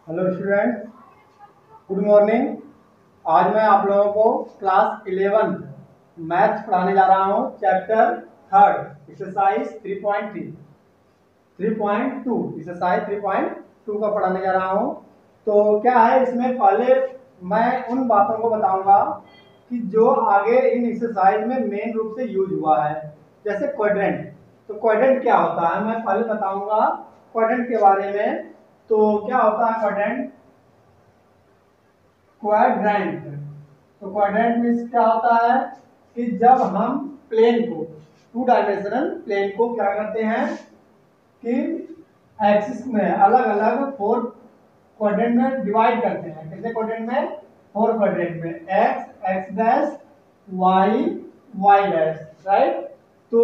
Hello students, good morning. आज मैं आप लोगों को क्लास 11 मैथ्स पढ़ाने जा रहा हूँ। चैप्टर थर्ड एक्सरसाइज 3.2 एक्सरसाइज 3.2 का पढ़ाने जा रहा हूँ। तो क्या है इसमें, पहले मैं उन बातों को बताऊंगा कि जो आगे इन एक्सरसाइज में मेन रूप से यूज हुआ है। जैसे क्वाड्रेंट, तो क्वाड्रेंट क्या होता है मैं पहले बताऊंगा क्वाड्रेंट के बारे में। तो क्या होता है क्वाड्रेंट? क्वाड्रेंट, तो क्वाड्रेंट मीन्स क्या होता है कि जब हम प्लेन को, टू डायमेंशनल प्लेन को क्या करते हैं कि एक्सिस में अलग अलग फोर क्वाड्रेंट में डिवाइड करते हैं। कितने क्वाड्रेंट में? फोर क्वाड्रेंट में, x, x dash, y, y dash, right. तो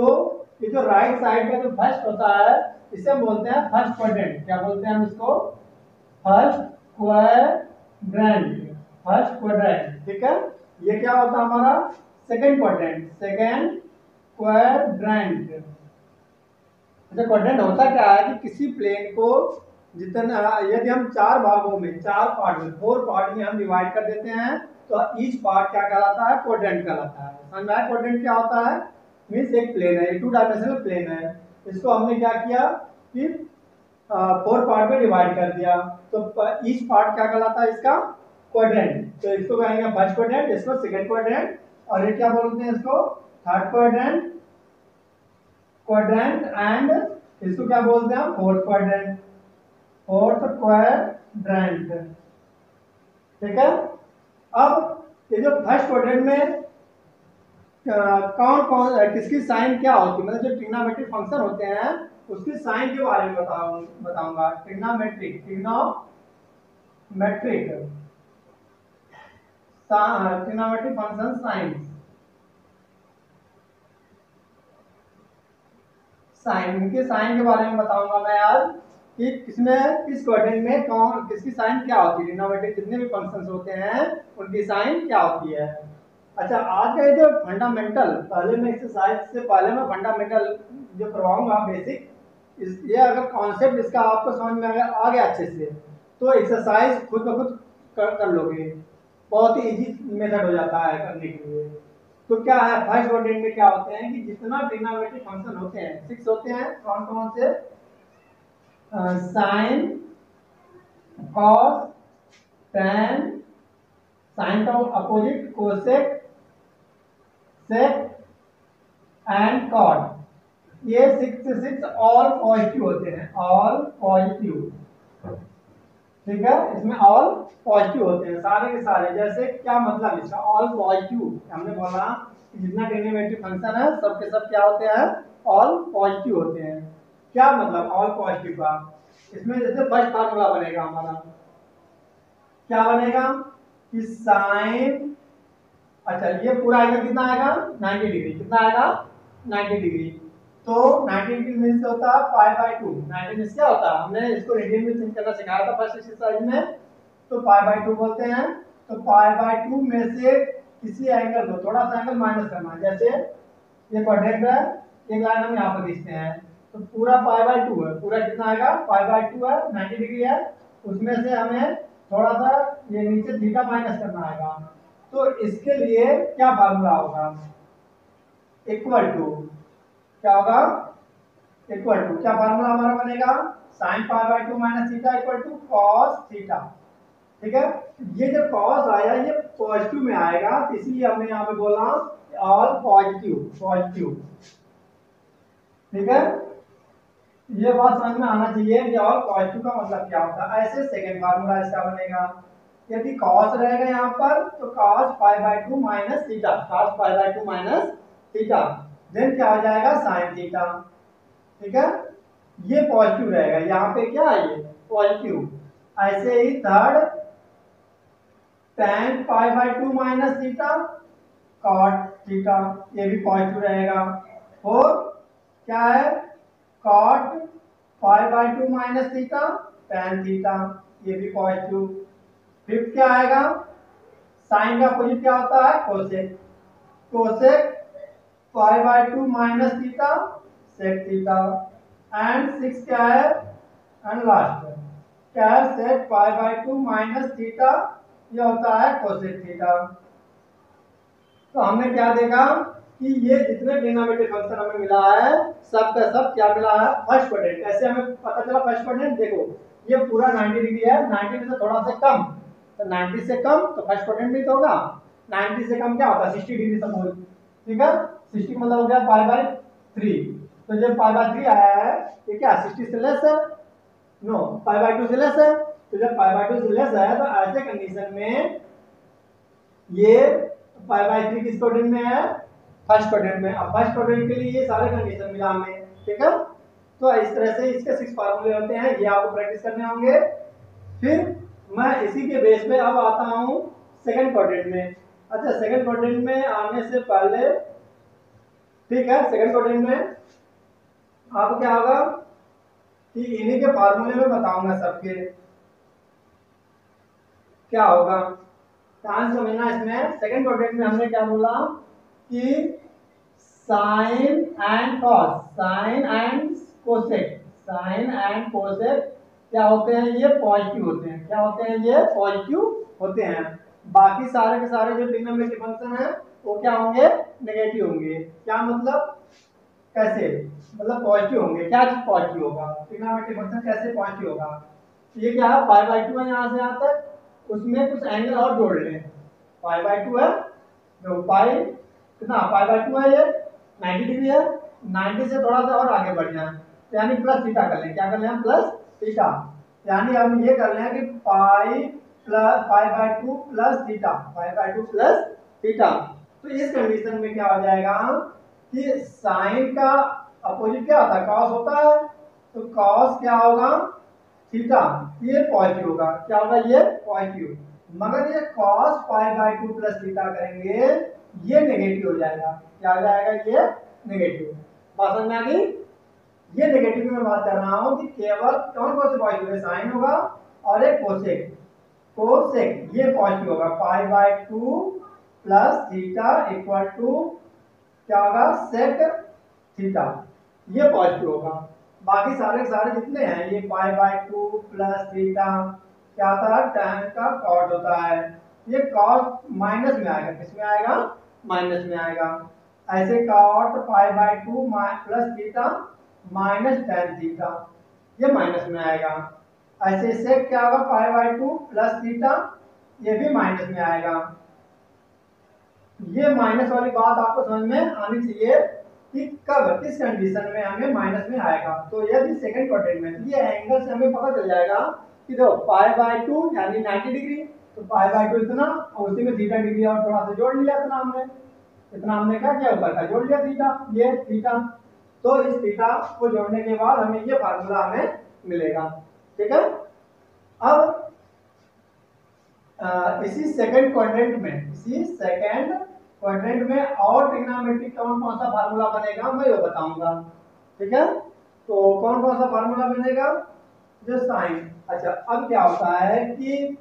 ये जो राइट साइड का जो फर्स्ट होता है इसे हम बोलते हैं फर्स्ट क्वाड्रेंट। क्या बोलते हैं हम इसको? फर्स्ट क्वाड्रेंट, फर्स्ट क्वाड्रेंट, ठीक है। ये क्या होता है हमारा? Second quadrant, second quadrant. अच्छा, क्वाड्रेंट होता क्या है कि किसी प्लेन को जितना, यदि हम चार भागों में, चार पार्ट में, फोर पार्ट में हम डिवाइड कर देते हैं तो ईच पार्ट क्या कहलाता है? क्वाड्रेंट कहलाता है। समझ में आया क्वाड्रेंट क्या होता है? मीन्स एक प्लेन है, टू डायमेंशनल प्लेन है, इसको हमने क्या किया कि फोर पार्ट में डिवाइड कर दिया, तो ईच पार्ट क्या कहलाता है इसका? क्वाड्रेंट। तो इसको कहेंगे फर्स्ट क्वाड्रेंट, इसको सेकंड क्वाड्रेंट, और ये क्या बोलते हैं इसको? थर्ड क्वाड्रेंट, क्वाड्रेंट, एंड इसको क्या बोलते हैं? फोर्थ क्वाड्रेंट, फोर्थ क्वाड्रेंट, ठीक है। अब ये जो फर्स्ट क्वाड्रेंट में कौन कौन किसकी साइन क्या होती है, मतलब जो ट्रिग्नोमेट्रिक फंक्शन होते हैं उसकी साइन के बारे में बताऊंगा। ट्रिग्नोमेट्रिक, ट्रिग्नोमेट्रिक फंक्शन साइन, इनके साइन के बारे में बताऊंगा मैं आज कि किसमें, किस क्वाड्रेंट में कौन किसकी साइन क्या होती है। ट्रिग्नोमेट्रिक जितने भी फंक्शंस होते हैं उनकी साइन क्या होती है। अच्छा, आज का ये जो फंडामेंटल, पहले मैं एक्सरसाइज से पहले मैं फंडामेंटल जो करवाऊंगा बेसिक, ये अगर कॉन्सेप्ट इसका आपको समझ में अगर आ गया अच्छे से तो एक्सरसाइज खुद ब खुद कर लोगे। बहुत ही इजी मेथड हो जाता है करने के लिए। तो क्या है, फर्स्ट क्वाड्रेंट में क्या होते हैं कि जितना ट्रिग्नोमेट्रिक फंक्शन होते हैं, सिक्स होते हैं। कौन कौन से? साइन, कॉस, टैन, साइन का opposite cosec, sec and cot. ये सिक्स ऑल पॉजिटिव होते हैं, ऑल पॉजिटिव, ठीक है। इसमें ऑल पॉजिटिव होते हैं सारे के सारे। जैसे क्या मतलब इसका? ऑल पॉजिटिव हमने बोला कि जितना ट्रिग्नोमेट्रिक फंक्शन है सब के सब क्या होते हैं? ऑल पॉजिटिव होते हैं। क्या मतलब ऑल पॉजिटिव का? इसमें जैसे फर्स्ट फार्मूला बनेगा हमारा, क्या बनेगा कि साइन, अच्छा ये पूरा एंगल कितना आएगा? 90 डिग्री। कितना आएगा? 90 डिग्री। तो 90 डिग्री मीन्स होता है पाई बाय 2। 90 मीन्स क्या होता है? हमने इसको रेडियन में चेंज करना सिखाया था फर्स्ट एक्सरसाइज में, तो पाई बाय 2 बोलते हैं। तो पाई बाय 2 में से किसी एंगल को थोड़ा सा एंगल माइनस करना है। जैसे ये क्वाड्रेंट है, एक लाइन हम यहाँ पर खींचते हैं, तो पूरा पाई बाय 2 है, पूरा कितना आएगा? पाई बाय 2 है, 90 डिग्री है, उसमें से हमें थोड़ा सा ये नीचे थीटा माइनस करना आएगा। तो इसके लिए क्या फार्मूला होगा? इक्वल टू, क्या होगा? इक्वल टू, क्या फार्मूला हमारा बनेगा? Sine pi by 2 minus theta equal to cos theta, ठीक है। ये जो कॉस आया ये पॉजिटिव में आएगा, तो इसलिए हमने यहाँ पे बोला ऑल पॉजिटिव, पॉजिटिव, ठीक है। ये बात समझ में आना चाहिए कि ऑल पॉजिटिव का मतलब क्या होता है। ऐसे सेकंड फार्मूला इसका बनेगा, यदि cos रहेगा यहाँ पर तो cos pi by 2 minus theta, cos pi by 2 minus theta, then क्या हो जाएगा? sin थीटा, ठीक है। ये पॉजिटिव रहेगा, यहाँ पे क्या है? ये पॉजिटिव। ऐसे ही third, tan pi by 2 minus theta, cot theta, ये भी पॉजिटिव रहेगा। और क्या है? cot pi by 2 minus theta, tan theta, ये भी पॉजिटिव। फिफ्थ क्या आएगा? साइन का अपोजिट क्या होता है? Cosec, cosec pi by 2 minus theta, sec theta. And six क्या है? एंड लास्ट क्या है, sec pi by 2 minus theta, ये होता है कोसेक थीटा। तो हमने क्या देखा कि ये जितने ट्रिग्नोमेट्रिक फंक्शन हमें मिला है सब का सब क्या मिला है, फर्स्ट क्वाड्रेंट। कैसे हमें पता चला फर्स्ट क्वाड्रेंट, देखो ये पूरा 90 डिग्री है, 90 में से थोड़ा सा कम, तो 90 से कम तो फर्स्ट क्वाड्रेंट भी तो होगा। 90 से कम क्या होता है, 60 डिग्री सपोज, ठीक है। 60 मतलब हो गया पाई बाई 3, तो जब पाई बाई 3 आया है ये क्या 60 से लेस है, नो पाई बाई 2 से लेस है। तो जब पाई बाई 2 से लेस है तो ऐसे कंडीशन में ये पाई बाई 3 किस क्वाड्रेंट में है, फर्स्ट क्वाड्रेंट में। अब फर्स्ट क्वाड्रेंट के लिए ये सारे कंडीशन मिला हमें, ठीक है। तो इस तरह से इसके 6 फार्मूले होते हैं, ये आपको प्रैक्टिस करने होंगे। फिर मैं इसी के बेस पे अब आता हूँ सेकंड क्वाड्रेंट में। अच्छा, सेकंड क्वाड्रेंट में आने से पहले, ठीक है, सेकंड क्वाड्रेंट में आपको क्या होगा कि इन्हीं के फार्मूले में बताऊंगा सबके क्या होगा। ध्यान समझना, इसमें सेकंड क्वाड्रेंट में हमने क्या बोला कि sine and cos, sine and cosec, sine and cosec क्या होते हैं, ये पॉजिटिव होते हैं। क्या होते हैं, ये पॉजिटिव होते हैं। बाकी सारे के सारे जो ट्रिग्नोमेट्रिक फंक्शन है वो क्या होंगे, नेगेटिव होंगे। क्या मतलब, कैसे मतलब पॉजिटिव होंगे। क्या चीज पॉजिटिव होगा, ट्रिग्नोमेट्रिक फंक्शन कैसे पॉजिटिव होगा, ये क्या है पाई बाई 2 है यहाँ से यहाँ तक, उसमें कुछ एंगल और जोड़ लें। पाई बाई 2 है, जो पाई कितना पाई बाई 2 है, ये 90 डिग्री है, 90 से थोड़ा सा और आगे बढ़ जाए यानी प्लस थीटा कर लें। क्या कर लें हम, प्लस थीटा। यानी हम ये कर लें कि pi plus pi by 2 plus theta, pi by 2 plus theta. तो इस कंडीशन में क्या हो जाएगा कि साइन का अपोजिट क्या होता है, कॉस होता है। तो कॉस क्या होगा, थीटा, ये पॉजिटिव होगा। क्या होगा, ये पॉजिटिव। मगर ये cos pi by 2 plus theta करेंगे ये नेगेटिव हो जाएगा। क्या हो जाएगा, ये नेगेटिव। बात समझ में आ गई। ये नेगेटिव की मैं बात कर रहा हूं कि केवल कौन कौन से पॉजिटिव है, साइन होगा और एक कोसेक। कोसेक ये पॉजिटिव होगा, pi by 2 plus theta equal to क्या होगा, सेक थीटा, ये पॉजिटिव होगा। बाकी सारे सारे जितने हैं ये पाई बाई 2 प्लस थीटा क्या था, tan का कॉट होता है। ये कॉट माइनस में आएगा, किसमें आएगा, माइनस में आएगा। ऐसे cot pi by 2 plus theta minus tan theta, ये माइनस में आएगा। ऐसे सेक क्या होगा, पाई बाई 2 प्लस थीटा, ये भी माइनस में आएगा। ये माइनस वाली बात आपको समझ में आनी चाहिए कि कब किस कंडीशन में हमें माइनस में आएगा। तो यदि सेकंड क्वाड्रेंट में, तो ये एंगल से हमें पता चल जाएगा कि देखो पाई बाई 2 यानी 90 डिग्री, तो पाई बाई 2 इतना और उसी में थीटा डिग्री और थोड़ा सा जोड़ लिया, इतना हमने क्या किया, ऊपर का जोड़ लिया थीटा, ये थीटा। तो इस थीटा को जोड़ने के बाद हमें ये फार्मूला हमें मिलेगा, ठीक है। अब इसी सेकंड क्वाड्रेंट में, इसी सेकंड क्वाड्रेंट में और ट्रिग्नोमेट्रिक कौन कौन सा फार्मूला बनेगा मैं वो बताऊंगा, ठीक है। तो कौन कौन सा फार्मूला बनेगा, जो साइन। अच्छा, अब क्या होता है कि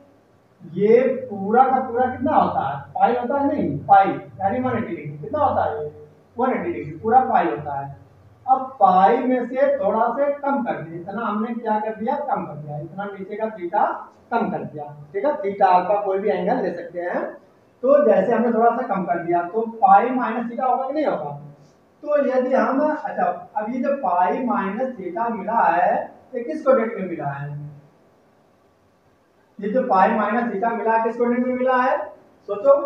ये पूरा का पूरा कितना होता है, पाई होता है, नहीं पाई यानी 180 डिग्री, कितना होता है ये 180 डिग्री, पूरा पाई होता है। अब पाई में से थोड़ा से कम कर दिया, इतना हमने क्या कर दिया, कम कर दिया, इतना नीचे का थीटा कम कर दिया, ठीक है। थीटा अल्फा कोई भी एंगल ले सकते हैं। तो जैसे हमने थोड़ा सा कम कर दिया तो पाई माइनस थीटा होगा कि नहीं होगा। तो यदि हम, अच्छा अब ये जो पाई माइनस थीटा मिला है ये किस क्वाड्रेंट में मिला है, ये जो पाई माइनस थीटा मिला है किस क्वाड्रेंट में मिला है, सोचो।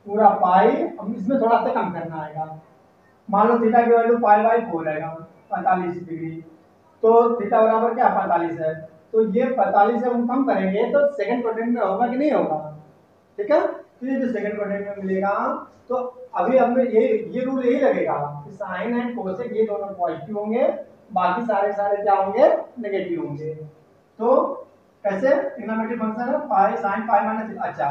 पूरा पाई, अब इसमें थोड़ा सा कम करना आएगा। मान लो थीटा की वैल्यू पाई बाई 4 है, 45 डिग्री, तो थीटा बराबर क्या 45 है। तो ये 45 से हम कम करेंगे तो सेकंड क्वाड्रेंट में होगा कि नहीं होगा, ठीक है। तो ये जो सेकंड क्वाड्रेंट में मिलेगा, तो अभी हमें ये रूल यही लगेगा कि साइन एंड कोसेक ये दोनों पॉजिटिव होंगे, बाकी सारे सारे क्या होंगे, नेगेटिव होंगे। तो कैसे, ट्रिग्नोमेट्रिक फंक्शन है पाई साइन पाई माइनस। अच्छा,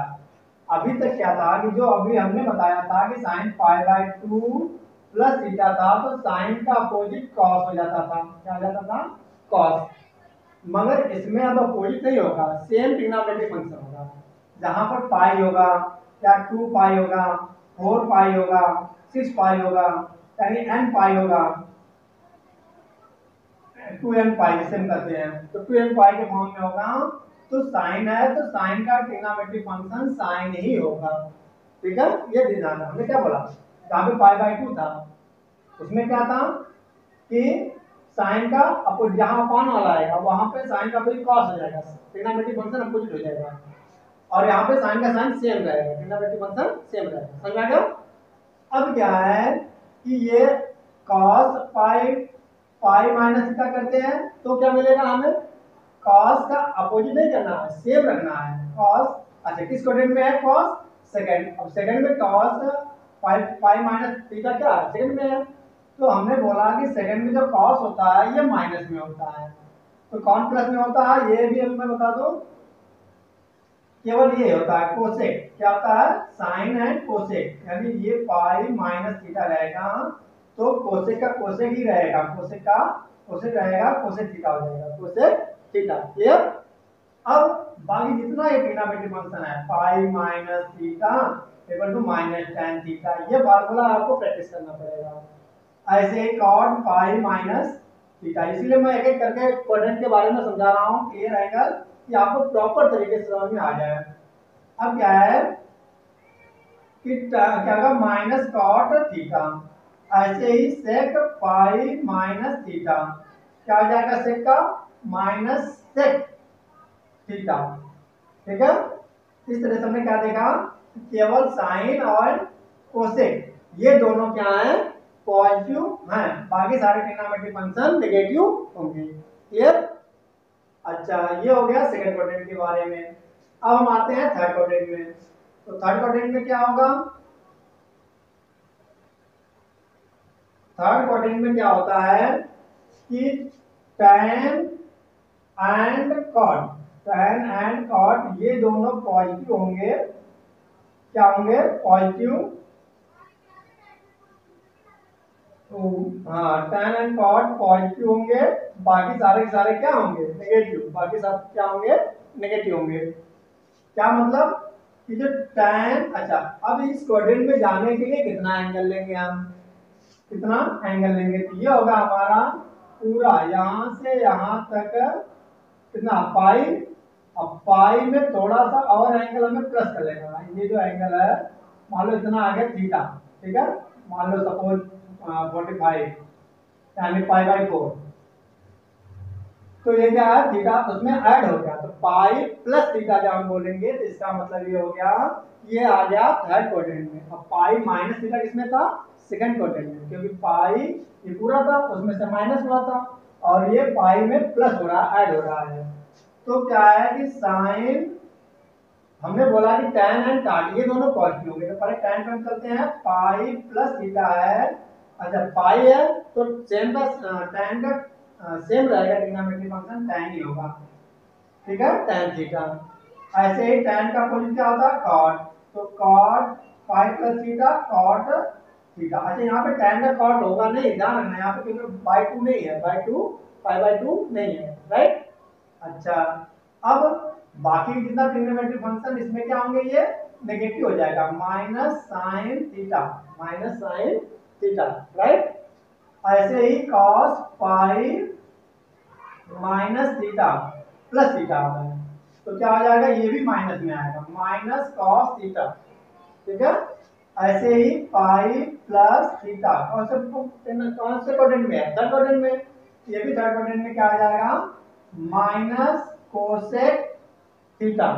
अभी तक क्या था कि जो अभी हमने बताया था कि sine pi by 2 plus theta था, तो साइन का अपोजिट कॉस हो जाता था। क्या हो जाता था, कॉस। मगर इसमें अब अपोजिट नहीं होगा, सेम ट्रिग्नोमेट्रिक फंक्शन होगा। जहां पर पाई होगा या 2 पाई होगा, 4 पाई होगा, 6 पाई होगा, यानी n पाई होगा, 2n पाई जिसे हम कहते हैं, तो 2n पाई के फॉर्म में होगा तो साइन है तो साइन का ट्रिग्नोमेट्रिक फंक्शन साइन ही होगा। ठीक है, ये ध्यान रखना। हमने क्या बोला, जहाँ पे पाई बाई 2 था उसमें क्या था कि साइन का अपोजिट, जहाँ अपान वाला आएगा वहां पे साइन का अपोजिट कॉस हो जाएगा, ट्रिग्नोमेट्रिक फंक्शन अपोजिट हो जाएगा। और यहाँ पे साइन का साइन सेम रहेगा, ट्रिग्नोमेट्रिक फंक्शन सेम रहेगा। समझ में आ गया? अब क्या है कि ये cos पाई पाई माइनस थीटा करते हैं तो क्या मिलेगा हमें, cos का अपोजिट नहीं करना है, सेम रखना है। cos, अच्छा किस क्वाड्रेंट में है cos, सेकंड। अब सेकंड में cos पाई पाई माइनस थीटा क्या है, सेकंड में है। तो हमने बोला कि सेकंड में जो cos होता है ये माइनस में होता है, तो कौन प्लस में होता है ये भी मैं बता दूं, केवल ये होता है कोसेक। क्या होता है, साइन एंड कोसेक, यानी ये पाई माइनस थीटा रहेगा तो कोसेक का कोसेक ही रहेगा, कोसेक का कोसेक रहेगा, कोसेक थीटा हो जाएगा, कोसेक थीटा। क्लियर? अब बाकी जितना ये ट्रिग्नोमेट्रिक फंक्शन है pi minus theta equal to minus tan theta, ये फार्मूला आपको प्रैक्टिस करना पड़ेगा। ऐसे ही cot पाई माइनस थीटा, इसलिए मैं एक एक करके क्वाड्रेंट के बारे में समझा रहा हूँ, क्लियर आएगा कि आपको प्रॉपर तरीके से समझ में आ जाए। अब क्या है कि क्या होगा, माइनस कॉट थीटा, ऐसे ही सेक पाई माइनस थीटा, क्या हो जाएगा सेक का माइनस सेक थीटा। ठीक है, इस तरह से हमने क्या देखा, केवल साइन और कोसेक ये दोनों क्या है, पॉजिटिव हैं, बाकी सारे ट्रिग्नोमेट्रिक फंक्शन नेगेटिव होंगे। क्लियर? अच्छा, ये हो गया सेकंड क्वाड्रेंट के बारे में। अब हम आते हैं थर्ड क्वाड्रेंट में। तो थर्ड क्वाड्रेंट में क्या होगा, थर्ड क्वाड्रेंट में क्या होता है कि tan and cot, tan and cot ये दोनों पॉजिटिव होंगे। क्या होंगे, पॉजिटिव। हाँ, tan एंड cot पॉजिटिव होंगे, बाकी सारे के सारे क्या होंगे, नेगेटिव, बाकी सब क्या होंगे, नेगेटिव होंगे। क्या मतलब कि जो tan, अच्छा अब इस क्वाड्रेंट में जाने के लिए कितना एंगल लेंगे हम, कितना एंगल लेंगे, तो ये होगा हमारा पूरा यहां से यहां तक कितना पाई। अब पाई में थोड़ा सा और एंगल हमें प्लस कर लेना, ये जो एंगल है मान लो इतना आ गया थीटा। ठीक है, मान लो सपोज 45 यानी पाई बाई 4, तो ये क्या है थीटा उसमें ऐड हो गया, तो पाई प्लस थीटा जब हम बोलेंगे तो इसका मतलब ये हो गया, ये आ गया थर्ड क्वाड्रेंट में। अब पाई माइनस थीटा किसमें था, सेकंड क्वाड्रेंट में, क्योंकि पाई ये पूरा था उसमें से माइनस हुआ था और ये पाई में प्लस हो रहा है, ऐड हो रहा है। तो क्या है कि साइन, हमने बोला कि tan एंड cot ये दोनों पॉजिटिव होंगे, तो पहले tan पर चलते हैं, पाई प्लस थीटा है। अच्छा पाई है तो सेम का tan का सेम रहेगा, ट्रिग्नोमेट्रिक फंक्शन tan ही होगा। ठीक है, tan थीटा। ऐसे ही tan का अपोजिट क्या होता है, cot, तो cot पाई प्लस थीटा cot थीटा। अच्छा यहाँ पे tan का cot होगा नहीं, ध्यान रखना यहाँ पे, क्योंकि बाई 2 नहीं है, बाई 2 पाई बाई 2 नहीं है, राइट। अच्छा अब बाकी जितना ट्रिग्नोमेट्रिक फंक्शन इसमें क्या होंगे, ये नेगेटिव हो जाएगा, minus sine theta, minus sine theta, right. ऐसे ही cos पाई माइनस थीटा प्लस थीटा आता है, तो क्या आ जाएगा, ये भी माइनस में आएगा, माइनस cos थीटा। ठीक है, ऐसे ही पाई प्लस थीटा, कौन से क्वाड्रेंट में है, थर्ड क्वाड्रेंट में, ये भी थर्ड क्वाड्रेंट में क्या आ जाएगा, माइनस कोसेक थीटा,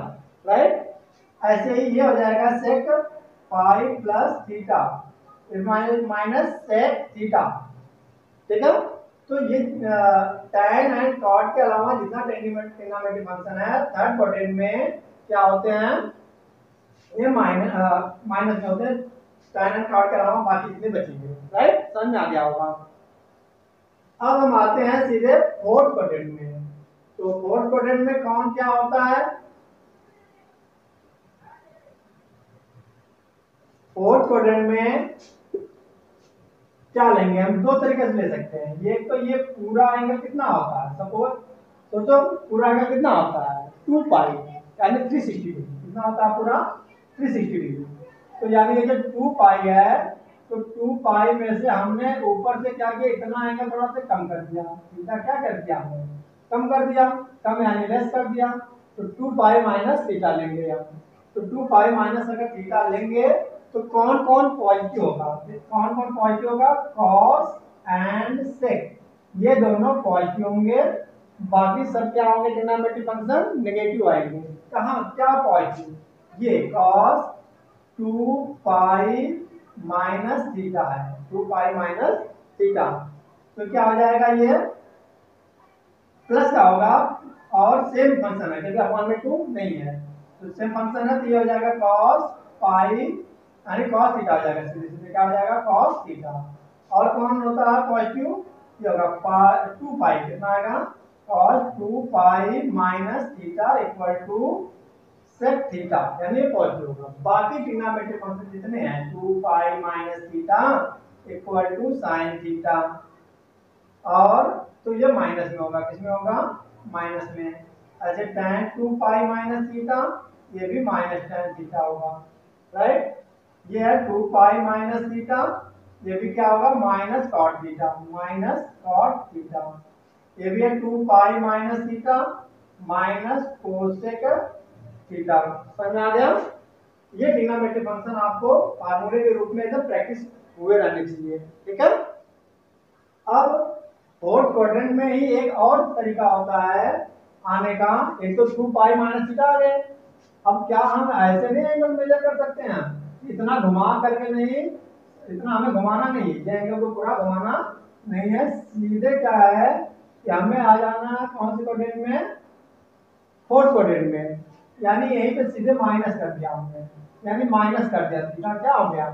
राइट। ऐसे ही ये हो जाएगा sec pi plus theta minus sec theta. ठीक है, तो ये tan एंड cot के अलावा जितना ट्रिग्नोमेट्रिक फंक्शन है थर्ड क्वाड्रेंट में क्या होते हैं, ये माइनस में होते हैं, tan एंड cot के अलावा बाकी जितने बचेंगे, राइट। समझ में आ गया होगा। अब हम आते हैं सीधे फोर्थ क्वाड्रेंट में। तो फोर्थ क्वाड्रेंट में कौन क्या होता है, फोर्थ क्वाड्रेंट में क्या लेंगे हम, दो तरीके से ले सकते हैं। ये तो ये पूरा एंगल कितना होता है, सपोज सोचो पूरा एंगल कितना होता है 2 पाई यानी 360 डिग्री, कितना होता है पूरा 360 डिग्री। तो यानी ये जो 2 पाई है तो 2 पाई में से हमने ऊपर से क्या किया, इतना एंगल थोड़ा सा कम कर दिया, थीटा क्या कर दिया हमने, कम कर दिया, कम यानी लेस कर दिया। तो 2 पाई माइनस थीटा लेंगे हम। तो 2 पाई माइनस अगर थीटा लेंगे तो कौन कौन पॉजिटिव होगा, कौन कौन पॉजिटिव होगा, कॉस एंड सेक, ये दोनों पॉजिटिव होंगे। बाकी सब क्या होंगे, ट्रिग्नोमेट्रिक फंक्शन नेगेटिव आएंगे। कहाँ क्या पॉजिटिव, ये कॉस 2 पाई माइनस थीटा है, 2 पाई माइनस थीटा, तो क्या हो जाएगा, ये प्लस का होगा और सेम फंक्शन है क्योंकि अपॉन में 2 नहीं है, तो सेम फंक्शन है, तो ये हो जाएगा कॉस पाई यानी कॉस थीटा हो जाएगा, सीधे सीधे क्या हो जाएगा कॉस थीटा। और कौन होता है पॉजिटिव, ये होगा 2 पाई, कितना आएगा cos 2 pi minus theta equal to sec theta, यानी पॉजिटिव होगा। बाकी ट्रिग्नोमेट्रिक फंक्शन जितने हैं 2 pi minus theta equal to sine theta, और तो ये माइनस में होगा, किसमें होगा माइनस में। ऐसे tan 2 पाई माइनस थीटा, ये भी माइनस tan थीटा होगा, राइट। ये है 2 पाई माइनस थीटा, ये भी क्या होगा minus cot theta, minus cot theta. ये भी है 2 pi minus theta minus cosec theta. समझ में आ गया। ये ट्रिग्नोमेट्रिक फंक्शन आपको फार्मूले के रूप में एकदम प्रैक्टिस हुए रहने चाहिए, ठीक है। अब फोर्थ क्वाड्रेंट में ही एक और तरीका होता है आने का, एक तो 2 पाई माइनस थीटा आ गए। अब क्या हम ऐसे नहीं एंगल मेजर कर सकते हैं, इतना घुमा करके नहीं, इतना हमें घुमाना नहीं, ये एंगल को पूरा घुमाना नहीं है, सीधे क्या है कि हमें आ जाना है कौन से क्वाड्रेंट में, फोर्थ क्वाड्रेंट में, यानी यहीं पे सीधे माइनस कर दिया हमने, यानी माइनस कर दिया, थीटा क्या हो गया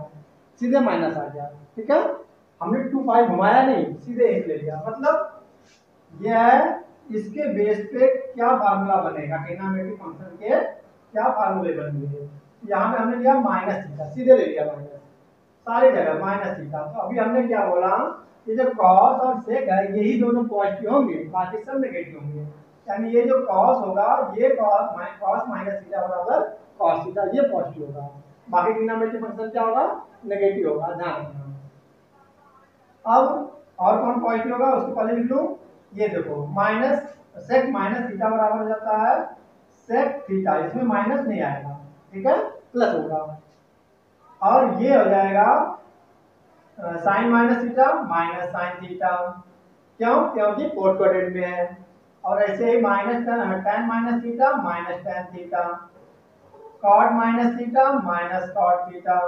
सीधे माइनस आ गया, ठीक है। हमने 2 पाई घुमाया नहीं, सीधे एक ले लिया, मतलब यह है इसके बेस पे क्या फार्मूला बनेगा, ट्रिग्नोमेट्रिक फंक्शन के क्या फार्मूले बनेंगे। यहाँ पे हमने लिया माइनस थीटा, सीधे ले लिया माइनस, सारी जगह माइनस थीटा। तो अभी हमने क्या बोला कि जो कॉस और सेक है यही दोनों पॉजिटिव होंगे, बाकी सब नेगेटिव होंगे, यानी ये जो कॉस होगा ये कॉस माइनस थीटा बराबर कॉस थीटा, ये पॉजिटिव होगा, बाकी ट्रिग्नोमेट्रिक फंक्शन क्या होगा नेगेटिव होगा, ध्यान रखना। अब और कौन पॉजिटिव होगा उसको पहले लिख लूं, ये देखो माइनस सेक माइनस थीटा बराबर हो जाता है सेक थीटा, इसमें माइनस नहीं आएगा, ठीक है, प्लस होगा, और ये हो जाएगा sine minus theta minus sine theta, क्यों, क्योंकि फोर्थ क्वाड्रेंट में है। और ऐसे ही minus tan minus theta minus tan theta, cot minus theta minus cot theta,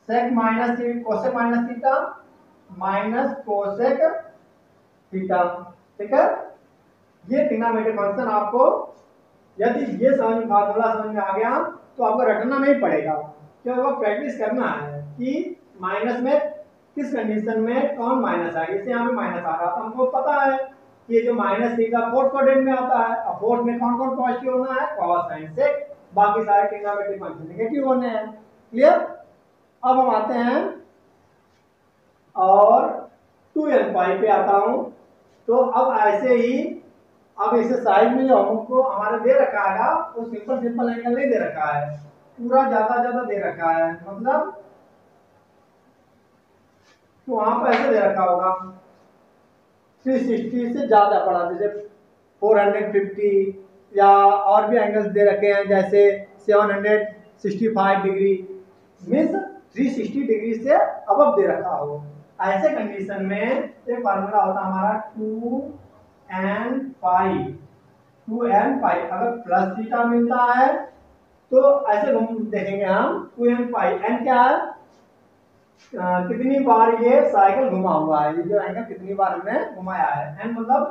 sec minus cosec minus theta minus cosec theta, ठीक है। ये ट्रिग्नोमेट्रिक फंक्शन आपको यदि ये समझ फार्मूला समझ में आ गया तो आपको रटना नहीं पड़ेगा, क्योंकि प्रैक्टिस करना है कि माइनस में किस कंडीशन में कौन माइनस आएगा। जैसे यहाँ पे माइनस आ रहा था, हमको पता है कि ये जो माइनस थीटा फोर्थ क्वाड्रेंट में आता है, अब फोर्थ में कौन कौन पॉजिटिव होना है कॉस साइन सेक, बाकी सारे ट्रिग्नोमेट्रिक फंक्शन नेगेटिव होने हैं, क्लियर। अब हम आते हैं और 2n पाई पे आता हूं, तो अब ऐसे ही अब इसे साइड में जो हमको हमारे दे रखा है वो सिंपल सिंपल एंगल नहीं दे रखा है, पूरा ज्यादा ज्यादा दे रखा है, मतलब तो वहां पर ऐसे दे रखा होगा 360 से ज्यादा पड़ा, जैसे 450 या और भी एंगल्स दे रखे हैं जैसे 765 डिग्री, मीन्स 360 डिग्री से अब दे रखा हो। ऐसे कंडीशन में एक फार्मूला होता है हमारा 2n पाई, 2n पाई, अगर प्लस थीटा मिलता है तो ऐसे देखेंगे हम 2n पाई, n क्या है कितनी बार ये साइकिल घुमा हुआ है, ये जो एंगल कितनी बार हमने घुमाया है, n मतलब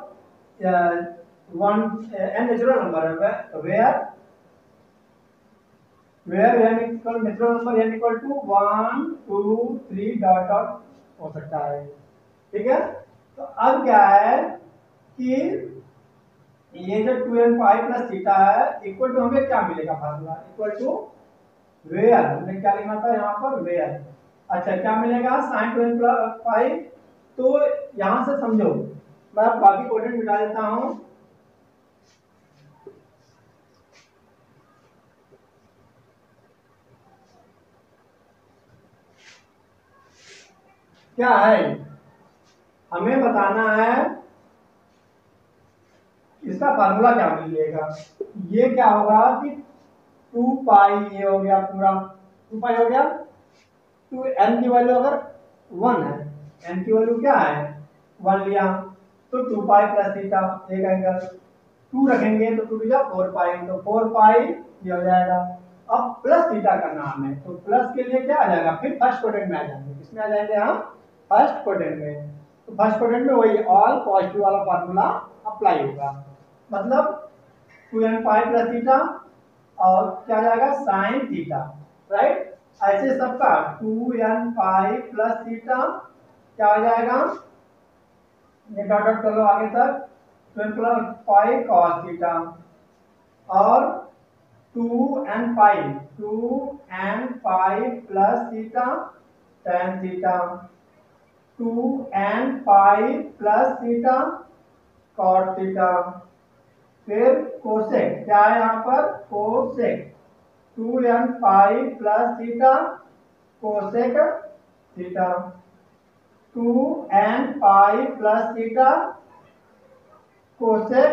वन n नेचुरल नंबर है, where n equal natural number n equal to 1 2 3 dot dot हो सकता है, ठीक है। तो अब क्या है कि ये जो 2n पाई प्लस थीटा है इक्वल टू हमें क्या मिलेगा फार्मूला, इक्वल टू वेयर, हमने क्या लिखना था यहाँ पर वेयर, अच्छा क्या मिलेगा साइन 2n पाई। तो यहां से समझो, मैं बाकी क्वाड्रेंट मिटा देता हूं, क्या है हमें बताना है इसका इसका फार्मूला क्या मिलेगा, ये क्या होगा कि 2 पाई, ये हो गया पूरा 2 पाई हो गया, तो n की वैल्यू अगर 1 है, n की वैल्यू क्या है 1 लिया, तो 2 पाई प्लस थीटा, एक एंगल 2 रखेंगे तो 2 जा 4 पाई, तो 4 पाई ये हो जाएगा। अब प्लस थीटा करना हमें, तो प्लस के लिए क्या आ जाएगा, फिर फर्स्ट क्वाड्रेंट में आ जाएंगे, किसमें आ जाएंगे हम, फर्स्ट क्वाड्रेंट में। तो फर्स्ट क्वाड्रेंट में वही ऑल पॉजिटिव वाला फार्मूला अप्लाई होगा, मतलब 2n पाई प्लस थीटा और क्या आ जाएगा साइन थीटा, राइट। ऐसे सबका 2n पाई प्लस थीटा क्या हो जाएगा, ये डॉट डॉट कर लो आगे तक, 2n plus pi cos theta और 2n pi plus theta tan theta, 2n pi plus theta cot theta, फिर कोसेक क्या है यहाँ पर cosec 2n pi plus theta cosec theta, 2n pi plus theta cosec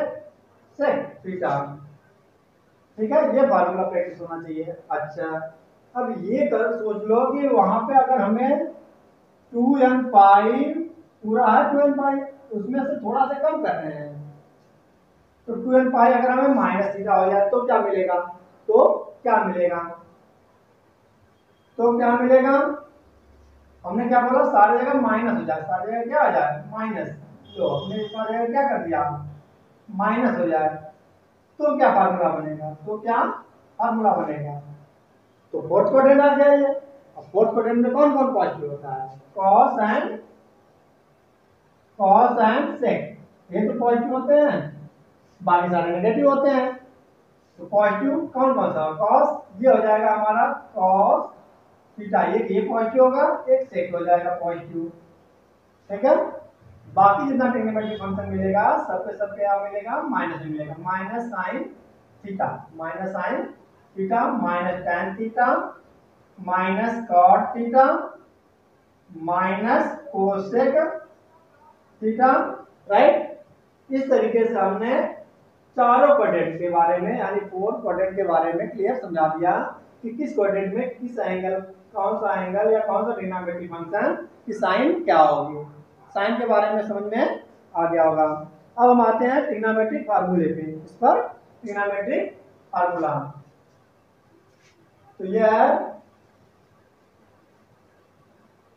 sec theta, ठीक है। ये formula practice होना चाहिए। अच्छा, अब ये कर सोच लो कि वहां पे अगर हमें 2n पाई पूरा है 2n पाई, उसमें से थोड़ा सा कम कर रहे हैं, तो 2n पाई अगर हमें माइनस थीटा हो जाए तो क्या मिलेगा, तो क्या मिलेगा, तो क्या मिलेगा, हमने क्या बोला सारी जगह माइनस हो जाए, सारी जगह क्या हो जाए माइनस, तो हमने इस बार क्या कर दिया माइनस हो जाए, तो क्या फार्मूला बनेगा, तो क्या फार्मूला बनेगा, तो फोर्थ क्वाड्रेंट आ जाइए। अब फोर्थ क्वाड्रेंट में कौन कौन पॉजिटिव होता है, कॉस एंड सेक, ये तो पॉजिटिव होते हैं, बाकी सारे नेगेटिव होते हैं। तो पॉजिटिव कौन कौन सा, कॉस ये हो जाएगा हमारा कॉस थीटा, ये पॉजिटिव होगा, एक सेक हो जाएगा पॉजिटिव, ठीक है। बाकी जितना ट्रिग्नोमेट्रिक फंक्शन मिलेगा सब पे सब क्या मिलेगा माइनस में मिलेगा, minus sine theta minus tan theta minus cot theta minus cosec theta, right. इस तरीके से हमने चारों क्वाड्रेंट के बारे में यानी 4 क्वाड्रेंट के बारे में क्लियर समझा दिया कि किस क्वाड्रेंट में किस एंगल, कौन सा एंगल या कौन सा ट्रिग्नोमेट्रिक फंक्शन की साइन क्या होगी, साइन के बारे में समझ में आ गया होगा। अब हम आते हैं ट्रिग्नोमेट्रिक फार्मूले पे, इस पर ट्रिग्नोमेट्रिक फार्मूला, तो ये है,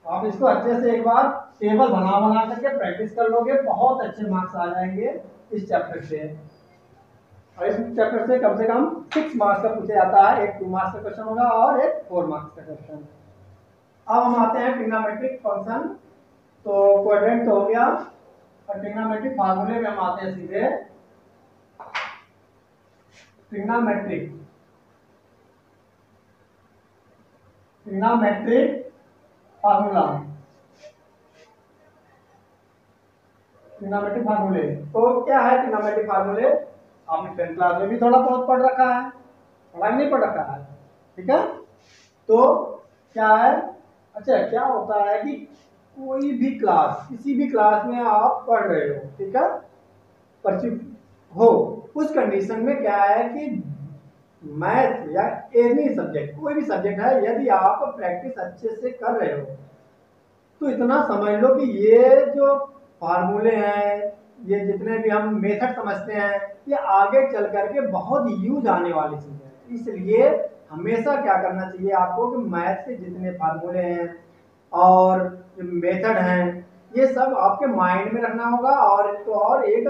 आप इसको अच्छे से एक बार टेबल बना बना करके प्रैक्टिस कर लोगे, बहुत अच्छे मार्क्स आ जाएंगे इस चैप्टर से। और इस चैप्टर से कम 6 मार्क्स का पूछा जाता है, एक 2 मार्क्स का क्वेश्चन होगा और एक 4 मार्क्स का क्वेश्चन। अब हम आते हैं ट्रिग्नोमेट्रिक फंक्शन, तो क्वाड्रेंट तो हो गया, और ट्रिग्नोमेट्रिक फार्मूले में हम आते हैं सीधे। ट्रिग्नोमेट्रिक फार्मूला, ट्रिग्नोमेट्रिक फार्मूले, तो क्या है ट्रिग्नोमेट्रिक फार्मूले, आपने 10th क्लास में भी थोड़ा बहुत पढ़ रखा है, थोड़ा नहीं पढ़ रखा है, ठीक है। तो क्या है, अच्छा क्या होता है कि कोई भी क्लास, किसी भी क्लास में आप पढ़ रहे हो, ठीक है, परिचित हो, उस कंडीशन में क्या है कि मैथ या एनी सब्जेक्ट, कोई भी सब्जेक्ट है, यदि आप प्रैक्टिस अच्छे से कर रहे हो तो इतना समझ लो कि ये जो फार्मूले हैं, ये जितने भी हम मेथड समझते हैं, ये आगे चल करके बहुत यूज आने वाली चीज है। इसलिए हमेशा क्या करना चाहिए आपको कि मैथ के जितने फार्मूले हैं और मेथड हैं, ये सब आपके माइंड में रखना होगा, और इसको और एक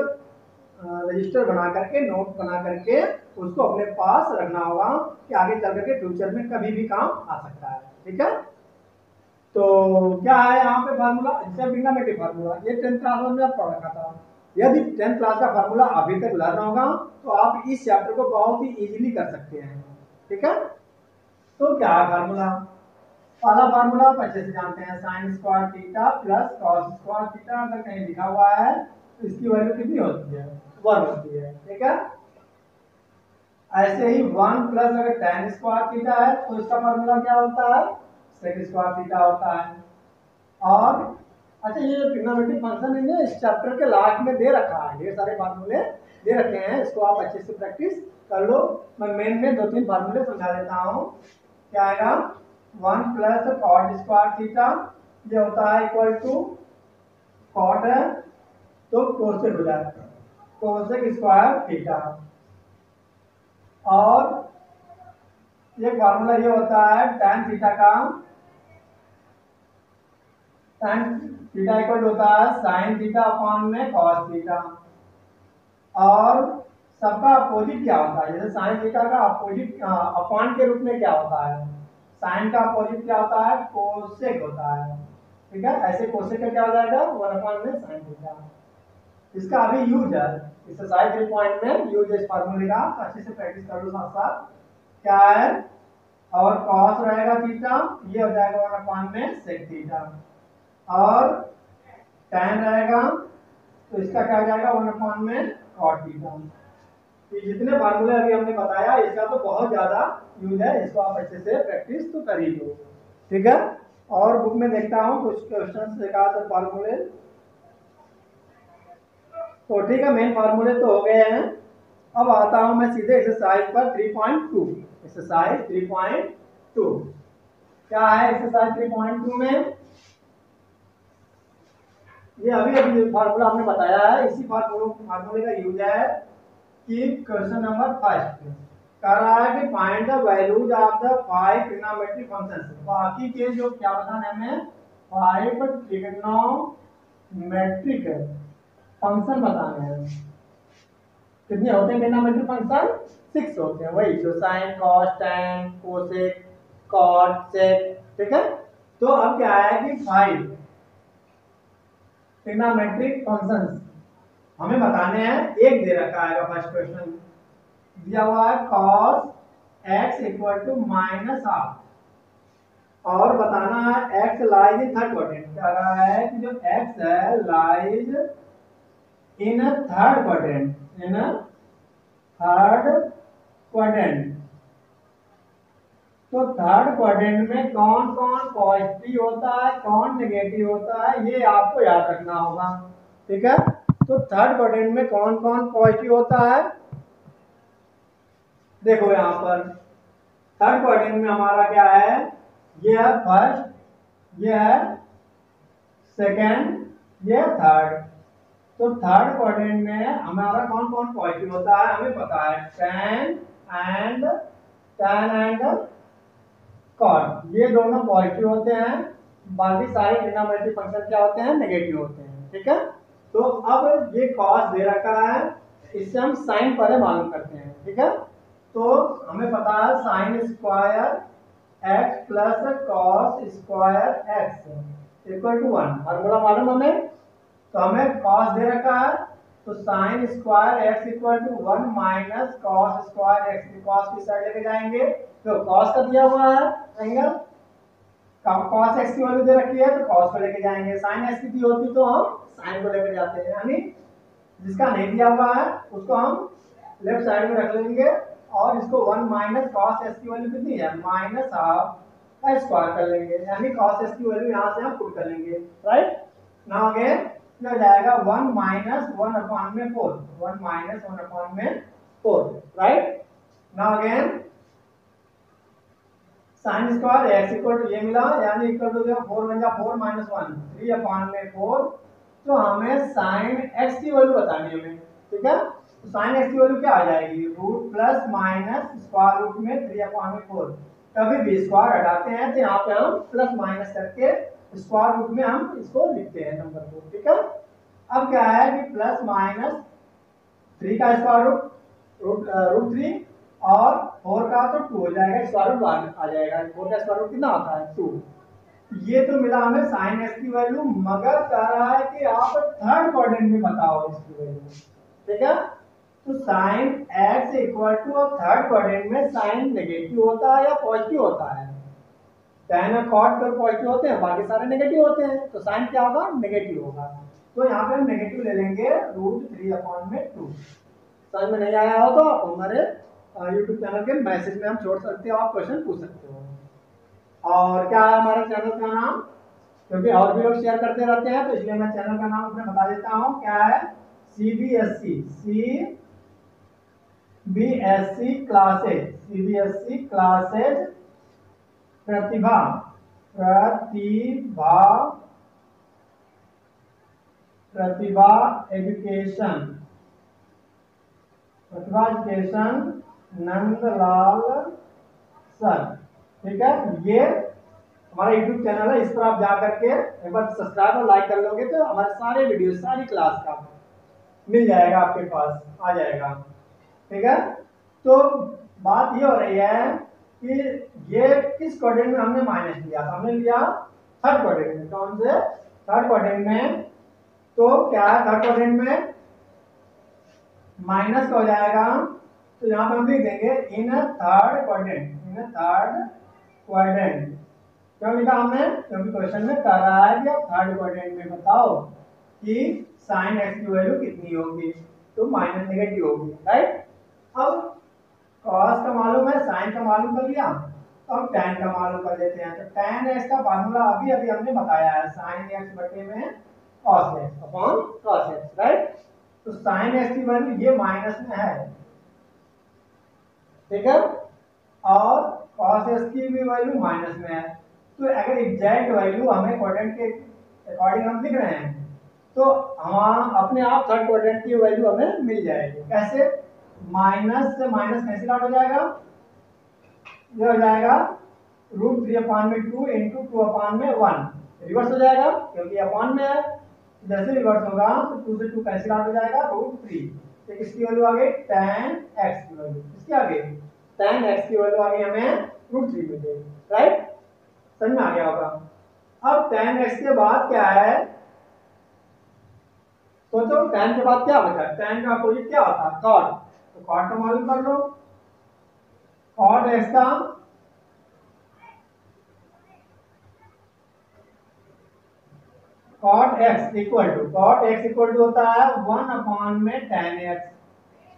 रजिस्टर बना करके, नोट बना करके उसको अपने पास रखना होगा कि आगे चल करके फ्यूचर में कभी भी काम आ सकता है, ठीक है। तो क्या है यहाँ पे फार्मूला, जैसे ट्रिग्नोमेट्रिक फार्मूला, ये 10th क्लास में आप पढ़ रखा था। यदि 10th क्लास का फार्मूला अभी तक लर्न होगा तो आप इस चैप्टर को बहुत ही इजीली कर सकते हैं, ठीक है। तो क्या है फार्मूला, पहला फार्मूला आप अच्छे से जानते हैं, sine square theta plus cos square theta, अगर कहीं लिखा हुआ है तो इसकी वैल्यू कितनी होती है 1 होती है, ठीक है। ऐसे ही 1 प्लस अगर tan स्क्वायर थीटा है तो इसका फार्मूला क्या होता है सेक स्क्वायर थीटा होता है। और अच्छा, ये ट्रिग्नोमेट्रिक फंक्शन इन्हें इस चैप्टर के लास्ट में दे रखा है, ढेर सारे फार्मूले दे रखे हैं, इसको आप अच्छे से प्रैक्टिस कर लो। मैं मेन में 2-3 फार्मूले समझा देता हूँ। क्या आएगा, 1 प्लस कॉट स्क्वायर थीटा, ये होता है इक्वल टू कॉट है तो कोसेक हो जाएगा, कोसेक स्क्वायर थीटा। और ये फार्मूला ये होता है tan थीटा का, tan थीटा इक्वल होता है साइन थीटा अपॉन में कॉस थीटा। और सबका अपोजिट क्या होता है, जैसे साइन थीटा का अपोजिट अपॉन के रूप में क्या होता है, साइन का अपोजिट क्या होता है, कोसेक होता है। ठीक है, ऐसे कोसेक का क्या हो जाएगा, 1 में साइन थीटा। इसका अभी यूज है एक्सरसाइज 3 पॉइंट में, यूज इस फार्मूले का, अच्छे से प्रैक्टिस कर लो साथ साथ। क्या है, और कॉस रहेगा थीटा, ये हो जाएगा 1 में सेक थीटा। और tan रहेगा तो इसका क्या हो जाएगा, 1 में कॉट थीटा। ये जितने फार्मूले अभी हमने बताया इसका तो बहुत ज्यादा यूज है, इसको आप अच्छे से प्रैक्टिस तो कर ही लो। ठीक है, और बुक में देखता हूँ कुछ क्वेश्चन एक आध फार्मूले। तो ठीक है, मेन फार्मूले तो हो गए हैं। अब आता हूं मैं सीधे एक्सरसाइज पर 3.2। एक्सरसाइज 3.2 क्या है, एक्सरसाइज 3.2 में ये अभी फार्मूला हमने बताया है, इसी फार्मूले का यूज है कि क्वेश्चन नंबर 5 कह रहा है कि find the values of the 5 trigonometric functions. बाकी के जो क्या बताना है हमें, 5 ट्रिग्नोमेट्रिक फंक्शन बताने हैं। कितने होते हैं ट्रिग्नोमेट्रिक फंक्शन, 6 होते हैं, वही जो sine cos tan cosec cot sec. ठीक है, तो अब क्या है कि 5 ट्रिग्नोमेट्रिक फंक्शंस हमें बताने हैं। एक दे रखा है फर्स्ट क्वेश्चन दिया हुआ है cos x equal to -half, और बताना है x lies in third quadrant. कह रहा है कि जो x है lies in third quadrant, in third quadrant. तो थर्ड क्वाड्रेंट में कौन कौन पॉजिटिव होता है, कौन नेगेटिव होता है, ये आपको याद रखना होगा। ठीक है, तो थर्ड क्वाड्रेंट में कौन कौन पॉजिटिव होता है, देखो यहां पर थर्ड क्वाड्रेंट में हमारा क्या है, ये है फर्स्ट, ये है सेकंड, ये है थर्ड। तो थर्ड क्वाड्रेंट में हमारा कौन कौन पॉजिटिव होता है हमें पता है, tan एंड कॉट, ये दोनों पॉजिटिव होते हैं, बाकी सारे ट्रिग्नोमेट्रिक फंक्शन क्या होते हैं, नेगेटिव होते हैं। ठीक है, तो अब ये कॉस दे रखा है, इससे हम साइन पर मालूम करते हैं। ठीक है, तो हमें पता है sine square x plus cos square x equal to 1, formula मालूम हमें। तो हमें कॉस दे रखा है, तो sine square x equal to 1 minus cos square x, cos की साइड लेके जाएंगे तो कॉस का दिया हुआ है एंगल, कॉस x की वैल्यू दे रखी है तो कॉस को लेके जाएंगे, साइन x की दी होती तो हम साइन को लेके जाते हैं, यानी जिसका नहीं दिया हुआ है उसको हम लेफ्ट साइड में रख लेंगे, और इसको 1 माइनस कॉस एस की वैल्यू कितनी है, -हाफ का स्क्वायर कर लेंगे, यानी कॉस एस की वैल्यू यहां से हम पुट कर लेंगे। राइट, नाउ अगेन क्या जाएगा, 1 माइनस 1 अपॉन में 4, 1 माइनस 1 अपॉन में 4। Right, now again sine square x equal to ये मिला, यानी इक्वल टू 4 बन जा 4 माइनस 1 3 अपॉन में 4। तो हमें साइन एक्स की वैल्यू बतानी है हमें। ठीक है, तो साइन एक्स की वैल्यू क्या आ जाएगी, root plus minus square root में 3 अपॉन में 4। कभी भी स्क्वायर हटाते हैं तो यहाँ पे हम प्लस माइनस करके स्क्वायर रूट में हम इसको लिखते हैं नंबर को। ठीक है, अब क्या है कि प्लस माइनस 3 का स्क्वायर रूट 3 और 4 का तो 2 हो जाएगा, स्क्वायर रूट आ जाएगा, 4 का स्क्वायर रूट कितना आता है 2। ये तो मिला हमें साइन एक्स की वैल्यू, मगर कह रहा है कि आप थर्ड क्वाड्रेंट में बताओ इसकी वैल्यू। ठीक है, तो sine x equal to third quadrant में साइन नेगेटिव होता है या पॉजिटिव होता है, tan और cot पर पॉजिटिव होते हैं, बाकी सारे नेगेटिव होते हैं, तो साइन क्या होगा, नेगेटिव होगा। तो यहाँ पे हम नेगेटिव ले लेंगे रूट 3 अपॉन में 2। समझ में नहीं आया हो तो आप हमारे यूट्यूब चैनल के मैसेज में हम छोड़ सकते हो, आप क्वेश्चन पूछ सकते हो। और क्या है हमारे चैनल का नाम, क्योंकि और भी लोग शेयर करते रहते हैं तो इसलिए मैं चैनल का नाम अपने बता देता हूँ, क्या है, CBSE BSc classes, CBSE classes, Pratibha, Pratibha, Pratibha education, Pratibha education, Nandlal sir. ठीक है, ये हमारा यूट्यूब चैनल है, इस पर आप जा करके एक बार सब्सक्राइब और लाइक कर लोगे तो हमारे सारे वीडियो, सारी क्लास का मिल जाएगा, आपके पास आ जाएगा। ठीक है, तो बात ये हो रही है कि ये किस क्वाड्रेंट में हमने माइनस लिया, हमने लिया थर्ड क्वाड्रेंट में। कौन से? थर्ड क्वाड्रेंट में। तो क्या है थर्ड क्वाड्रेंट में? माइनस का हो जाएगा, तो यहाँ पर हम लिख देंगे इन third quadrant, in third quadrant. क्यों लिखा हमने? क्योंकि क्वेश्चन में कह रहा है कि थर्ड क्वाड्रेंट में बताओ कि साइन एक्स की वैल्यू कितनी होगी, तो माइनस नेगेटिव होगी, राइट। अब कॉस का मालूम है, साइन का मालूम कर लिया, तो अब tan का मालूम कर लेते हैं। तो tan x का फार्मूला अभी अभी हमने बताया है, sin x बटे में cos x upon cos x, right. तो sin x की वैल्यू ये माइनस में है, ठीक है, और cos x की भी वैल्यू माइनस में है। तो अगर एग्जैक्ट वैल्यू हमें क्वाड्रेंट के अकॉर्डिंग हम लिख रहे हैं, तो हम अपने आप थर्ड क्वाड्रेंट की वैल्यू हमें मिल जाएगी। कैसे? माइनस से माइनस कैंसिल आउट हो जाएगा, ये हो जाएगा √3/2 इंटू 2/1, रिवर्स हो जाएगा क्योंकि अपॉन में है, जैसे रिवर्स होगा तो 2 से 2 कैंसिल आउट हो जाएगा, √3। तो किसकी वैल्यू आ गई? tan x की वैल्यू। किसकी आ गई? tan x की वैल्यू आ गई हमें √3 मिल गई, राइट। समझ में आ गया होगा। अब tan x के बाद क्या है? सोचो tan के बाद क्या बचा? tan का अपोजिट क्या होता है? cot। तो cot का मालूम कर लो, cot x का cot x इक्वल टू होता है 1 में tan x।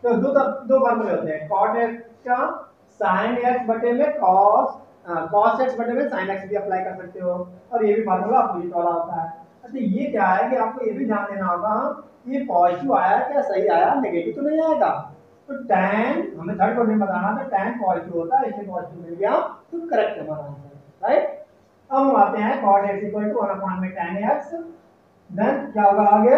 तो दो फार्मूले होते हैं, cot x का sin x बटे में cos x बटे में sin x भी अप्लाई कर सकते हो, और ये भी फार्मूला अपोजिट वाला होता है। अच्छा, ये क्या है कि आपको ये भी ध्यान देना होगा, ये पॉजिटिव आया क्या सही आया, नेगेटिव तो नहीं आएगा। तो tan हमें थर्ड क्वाड्रेंट में बताना, तो tan पॉजिटिव होता है, इसलिए पॉजिटिव मिल गया, तो करेक्ट हमारा आंसर, राइट। अब हम आते हैं cot x इक्वल टू 1 में tan x, देन क्या होगा आगे?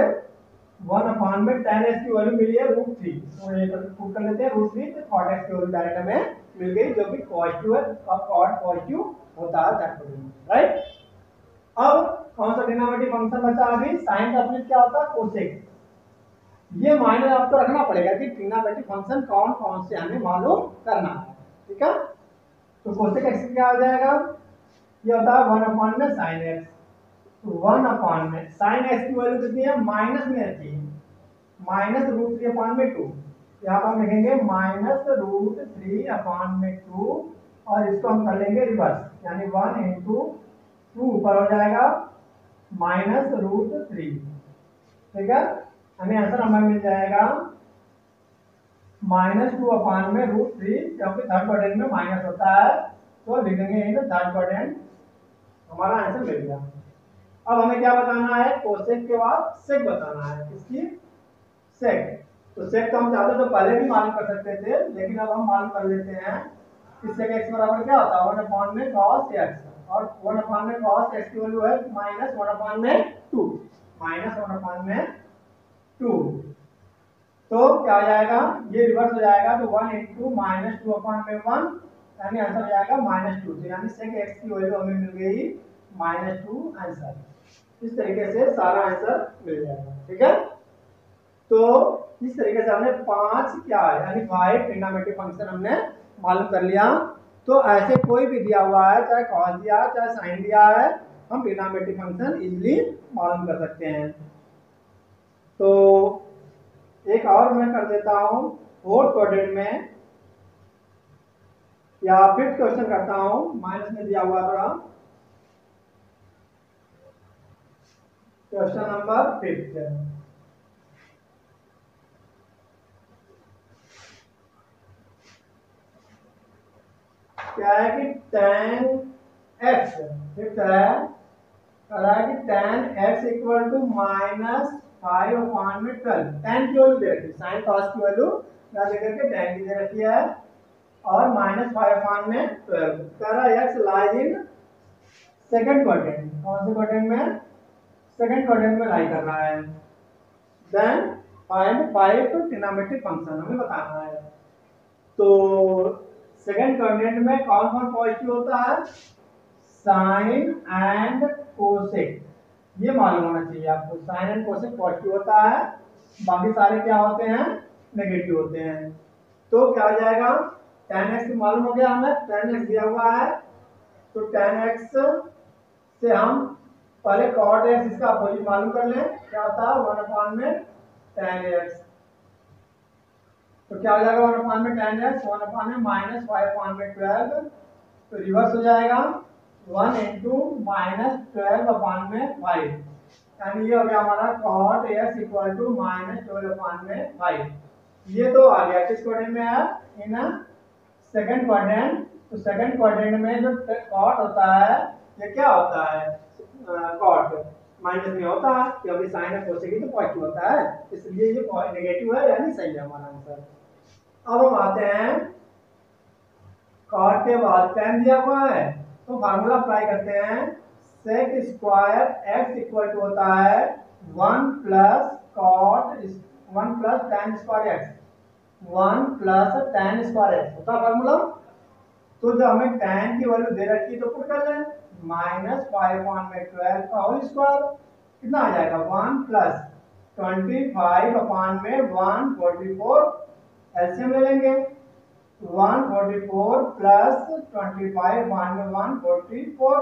1 में tan x की वैल्यू मिली है √3, तो ये पुट कर लेते हैं √3, तो cot x की वैल्यू डायरेक्ट हमें मिल गई, जो कि पॉजिटिव है, और cot पॉजिटिव होता है थर्ड क्वाड्रेंट में, राइट। अब कौन सा ट्रिग्नोमेट्रिक फंक्शन बचा अभी? साइन का अपोजिट क्या होता है? कोसेक। ये माइंड में आपको रखना पड़ेगा कि ट्रिग्नोमेट्रिक फंक्शन कौन कौन से हमें मालूम करना है, ठीक है। तो कोसेक एक्स क्या हो जाएगा? ये होता है 1 में साइन एक्स, तो 1 में साइन एक्स की वैल्यू कितनी है? माइनस में रहती है, माइनस √3/2। यहाँ पर हम लिखेंगे माइनस √3/2, और इसको हम कर लेंगे रिवर्स, यानी 1 इंटू 2 ऊपर हो जाएगा माइनस √3, ठीक है। हमें आंसर हमें मिल जाएगा -2 में √3, क्योंकि थर्ड क्वाड्रेंट में माइनस होता है, तो लिखेंगे इन थर्ड क्वाड्रेंट, हमारा आंसर मिल गया। अब हमें क्या बताना है? कोसेक के बाद सेक बताना है। किसकी? सेक। तो सेक तो हम चाहते तो पहले भी मालूम कर सकते थे, लेकिन अब हम मालूम कर लेते हैं कि सेक एक्स बराबर क्या होता है? 1 में cos x, और 1 में cos x की वैल्यू है -1 में 2, -1 में 2। तो क्या हो जाएगा? ये रिवर्स हो जाएगा, तो 1 इंटू -2 में 1, यानी आंसर हो जाएगा -2। तो यानी सेक एक्स की वैल्यू हमें मिल गई -2 आंसर। इस तरीके से सारा आंसर मिल जाएगा, ठीक है। तो इस तरीके से हमने 5 क्या है यानी 5 ट्रिग्नोमेट्रिक फंक्शन हमने मालूम कर लिया। तो ऐसे कोई भी दिया हुआ है, चाहे cos दिया है चाहे sin दिया है, हम ट्रिग्नोमेट्रिक फंक्शन इजीली मालूम कर सकते हैं। तो एक और मैं कर देता हूं फोर्थ क्वाड्रेंट में, या फिफ्थ क्वेश्चन करता हूं, माइनस में दिया हुआ थोड़ा, क्वेश्चन नंबर 5। क्या है कि tan x, फिफ्थ है, कह रहा है कि tan x equal to -5/12। tan की वैल्यू दे रखी, साइन cos की वैल्यू क्या दे करके tan की दे रखी है और -5/12 कह रहा है x lies in second quadrant. कौन से क्वाड्रेंट में? सेकंड क्वाड्रेंट में लाई कर रहा है। देन फाइंड 5 ट्रिग्नोमेट्रिक फंक्शन हमें बताना है। तो सेकंड क्वाड्रेंट में कौन कौन पॉजिटिव होता है? साइन एंड कोसेक, ये मालूम होना चाहिए आपको। साइन एंड कोसेक पॉजिटिव होता है, बाकी सारे क्या होते हैं? नेगेटिव होते हैं। तो क्या हो जाएगा? tan x मालूम हो गया हमें, tan x दिया हुआ है, तो tan x से हम पहले cot x इसका अपोजिट मालूम कर लें, क्या होता है? 1 में tan x। तो क्या हो जाएगा? 1 में tan x 1 में -5/12, तो रिवर्स हो जाएगा 1 इंटू -12 में 5, यानी ये हो गया हमारा cot x इक्वल टू -12 में 5। ये तो आ गया किस क्वाड्रेंट में है? In second quadrant. तो सेकंड क्वाड्रेंट में जो cot होता है ये क्या होता है? cot माइनस में होता है, क्योंकि साइन और कोसेक तो पॉजिटिव होता है, इसलिए ये नेगेटिव है, यानी सही है हमारा आंसर। अब हम आते हैं cot के बाद tan दिया हुआ है, तो फार्मूला अप्लाई करते हैं। sec square x equal to होता है 1 plus tan square x, 1 plus tan square x होता फार्मूला। तो जब हमें tan की वैल्यू दे रखी है तो पुट कर लें, -5/12 का होल स्क्वायर कितना आ जाएगा? 1 प्लस 25 में 144, एलसीएम ले लेंगे, 144 प्लस 25 में 144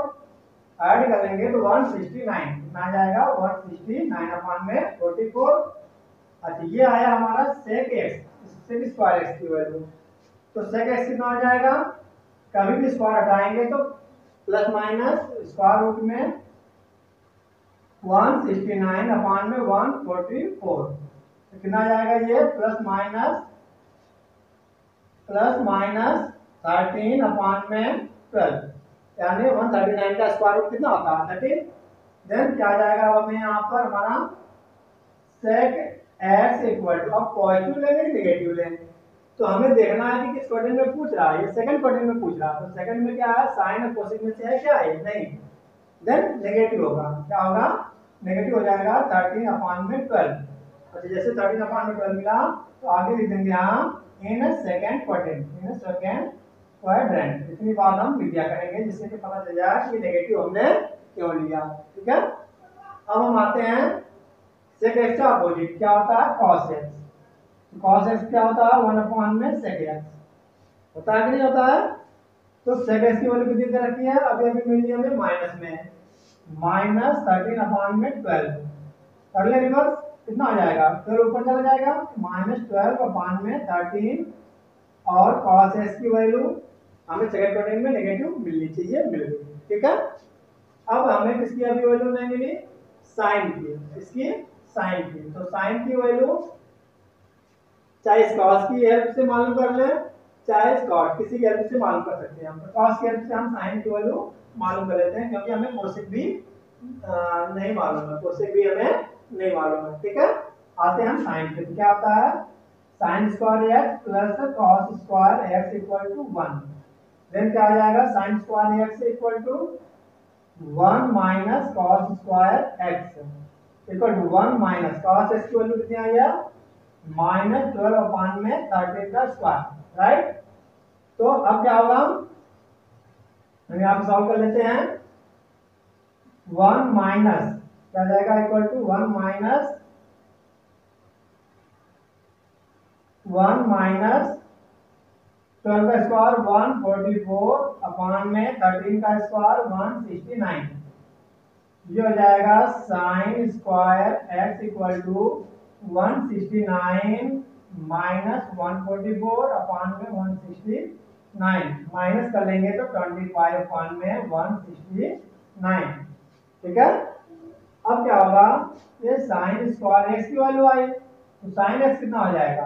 ऐड करेंगे तो 169 कितना आ जाएगा? 169 में 44। अच्छा, ये आया हमारा sec x, sec square x की वैल्यू। तो sec x कितना हो जाएगा? कभी भी स्क्वायर हटाएंगे तो प्लस माइनस स्क्वायर रूट में 169 में 144, तो कितना आ जाएगा? ये प्लस माइनस 13 में 12, यानी 139 का स्क्वायर रूट कितना होता है? 13। देन क्या आ जाएगा हमें यहाँ पर? हमारा sec x इक्वल टू, अब पॉजिटिव लेंगे कि नेगेटिव लेंगे? तो हमें देखना है कि किस क्वाड्रेंट में पूछ रहा है। ये सेकंड क्वाड्रेंट में पूछ रहा है, तो सेकंड में क्या है? साइन और कोसेक में से है क्या? है नहीं, देन नेगेटिव होगा। क्या होगा? नेगेटिव हो जाएगा 13 में 12। अच्छा, जैसे 13 में 12 मिला तो आगे लिख देंगे यहाँ in second quadrant, in second quadrant. इतनी बात हम लिख दिया करेंगे जिससे कि पता चल जाए कि नेगेटिव हमने क्यों लिया। ठीक है, अब हम आते हैं sec x का अपोजिट क्या होता है? cos x। cos x क्या होता है? 1 में sec x होता है कि नहीं होता है? तो sec x की वैल्यू कितनी दे रखी है? अभी अभी मिली हमें माइनस में, -13 में 12 कर ले रिवर्स, कितना आ जाएगा? फिर ऊपर चला जाएगा, -12 में 13, और cos x की वैल्यू हमें सेकंड क्वाड्रेंट में नेगेटिव मिलनी चाहिए, मिल गई। ठीक है, अब हमें किसकी अभी वैल्यू नहीं मिली? साइन की, इसकी साइन की। तो साइन की वैल्यू चाहे इस cos की हेल्प से मालूम कर लें, चाहे इस cot किसी की हेल्प से मालूम कर सकते हैं हम। तो cos की हेल्प से हम साइन की वैल्यू मालूम कर लेते हैं, क्योंकि हमें कोसेक भी नहीं मालूम है, कोसेक भी हमें नहीं मालूम है। ठीक है, आते हैं हम साइन पे। क्या होता है? Sine square x plus cos square x equal to 1। Then क्या आ जाएगा? Sine square x equal to 1 minus cos square x equal to 1 minus cos x की वैल्यू कितनी आई है? -12 में 13 का स्क्वायर, राइट। तो अब क्या होगा? हम यहाँ पे सॉल्व कर लेते हैं। 1 माइनस क्या जाएगा? इक्वल टू 1 माइनस 12 का स्क्वायर 144 में 13 का स्क्वायर 169। ये हो जाएगा sine square x equal to 169 minus 144 में 169, माइनस कर लेंगे तो 25 में 169। ठीक है, अब क्या होगा? ये साइन स्क्वायर x की वैल्यू आई, तो साइन x कितना हो जाएगा?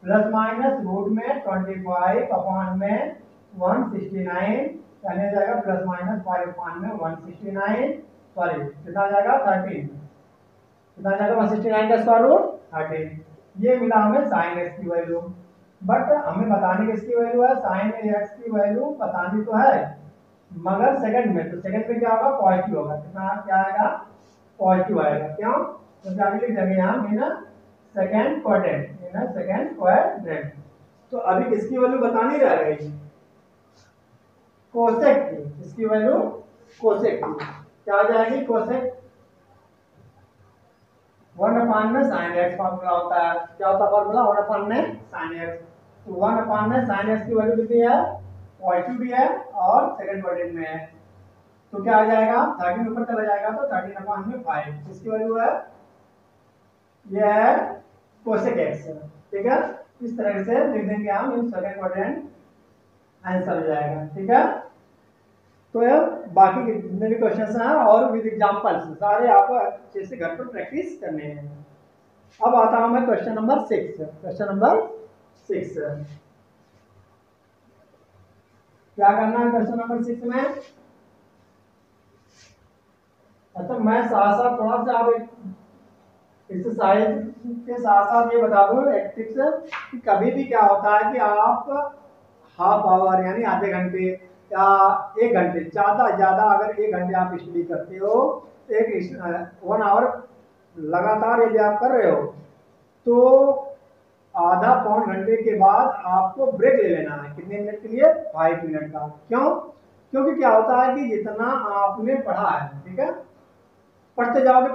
प्लस माइनस रूट में 25 में 169, यानी हो जाएगा प्लस माइनस 5 में 169, सॉरी कितना आ जाएगा? 13। कितना आ जाएगा? 169 का स्क्वायर रूट 13। ये मिला हमें साइन x की वैल्यू। बट हमें बताने किसकी वैल्यू है, साइन एक्स की वैल्यू बतानी तो है, मगर सेकंड में, तो सेकंड में क्या होगा, पॉजिटिव होगा, कितना क्या आएगा, पॉजिटिव आएगा। क्यों, तो क्या लिख देंगे यहाँ in second quadrant, in second quadrant. तो अभी किसकी वैल्यू बतानी रह गई, कोसेक की, इसकी वैल्यू कोसेक की क्या आ जाएगी, कोसेक 1 में साइन एक्स फॉर्मूला होता है, क्या होता है फॉर्मूला, 1 में साइन एक्स। तो 1 में साइन एक्स की वैल्यू कितनी है, पॉजिटिव भी है और सेकंड क्वाड्रेंट में है, तो क्या आ जाएगा, 13 ऊपर चला जाएगा तो 13 में 5, इसकी वैल्यू है, यह है कोसेक एक्स। ठीक है, इस तरह से लिख देंगे हम, इन सेकंड क्वाड्रेंट आंसर हो जाएगा। ठीक है, तो यार बाकी के जितने भी क्वेश्चन हैं और विद एग्जांपल्स सारे आपको अच्छे से घर पर प्रैक्टिस करने हैं। अब आता हूं मैं क्वेश्चन नंबर 6। क्वेश्चन नंबर 6 क्या करना है क्वेश्चन नंबर 6 में, अच्छा मैं साथ साथ थोड़ा सा आप एक्सरसाइज के साथ साथ ये बता दूं एक टिप्स कि कभी भी क्या होता है कि आप हाफ आवर यानी आधे घंटे या 1 घंटे, ज्यादा अगर 1 घंटे आप स्टडी करते हो, एक 1 आवर लगातार यदि आप कर रहे हो, तो आधा पौन घंटे के बाद आपको ब्रेक ले लेना है, कितने मिनट के लिए, 5 मिनट का। क्यों, क्योंकि क्या होता है कि जितना आपने पढ़ा है, ठीक है, पढ़ते जाओगे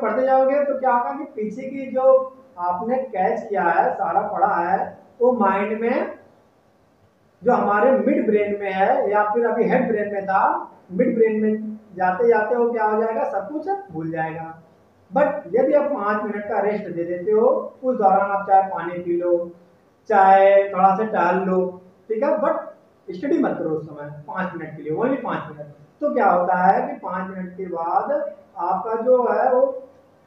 तो क्या होगा कि पीछे की जो आपने कैच किया है, सारा पढ़ा है, वो माइंड में, जो हमारे मिड ब्रेन में है या फिर अभी हेड ब्रेन में था, मिड ब्रेन में जाते जाते वो क्या हो जाएगा, सब कुछ भूल जाएगा। बट यदि आप 5 मिनट का रेस्ट दे देते हो, उस दौरान आप चाहे पानी पी लो, चाहे थोड़ा सा टहल लो, ठीक है, बट स्टडी मत करो उस समय 5 मिनट के लिए, ओनली 5 मिनट। तो क्या होता है कि 5 मिनट के बाद आपका जो है वो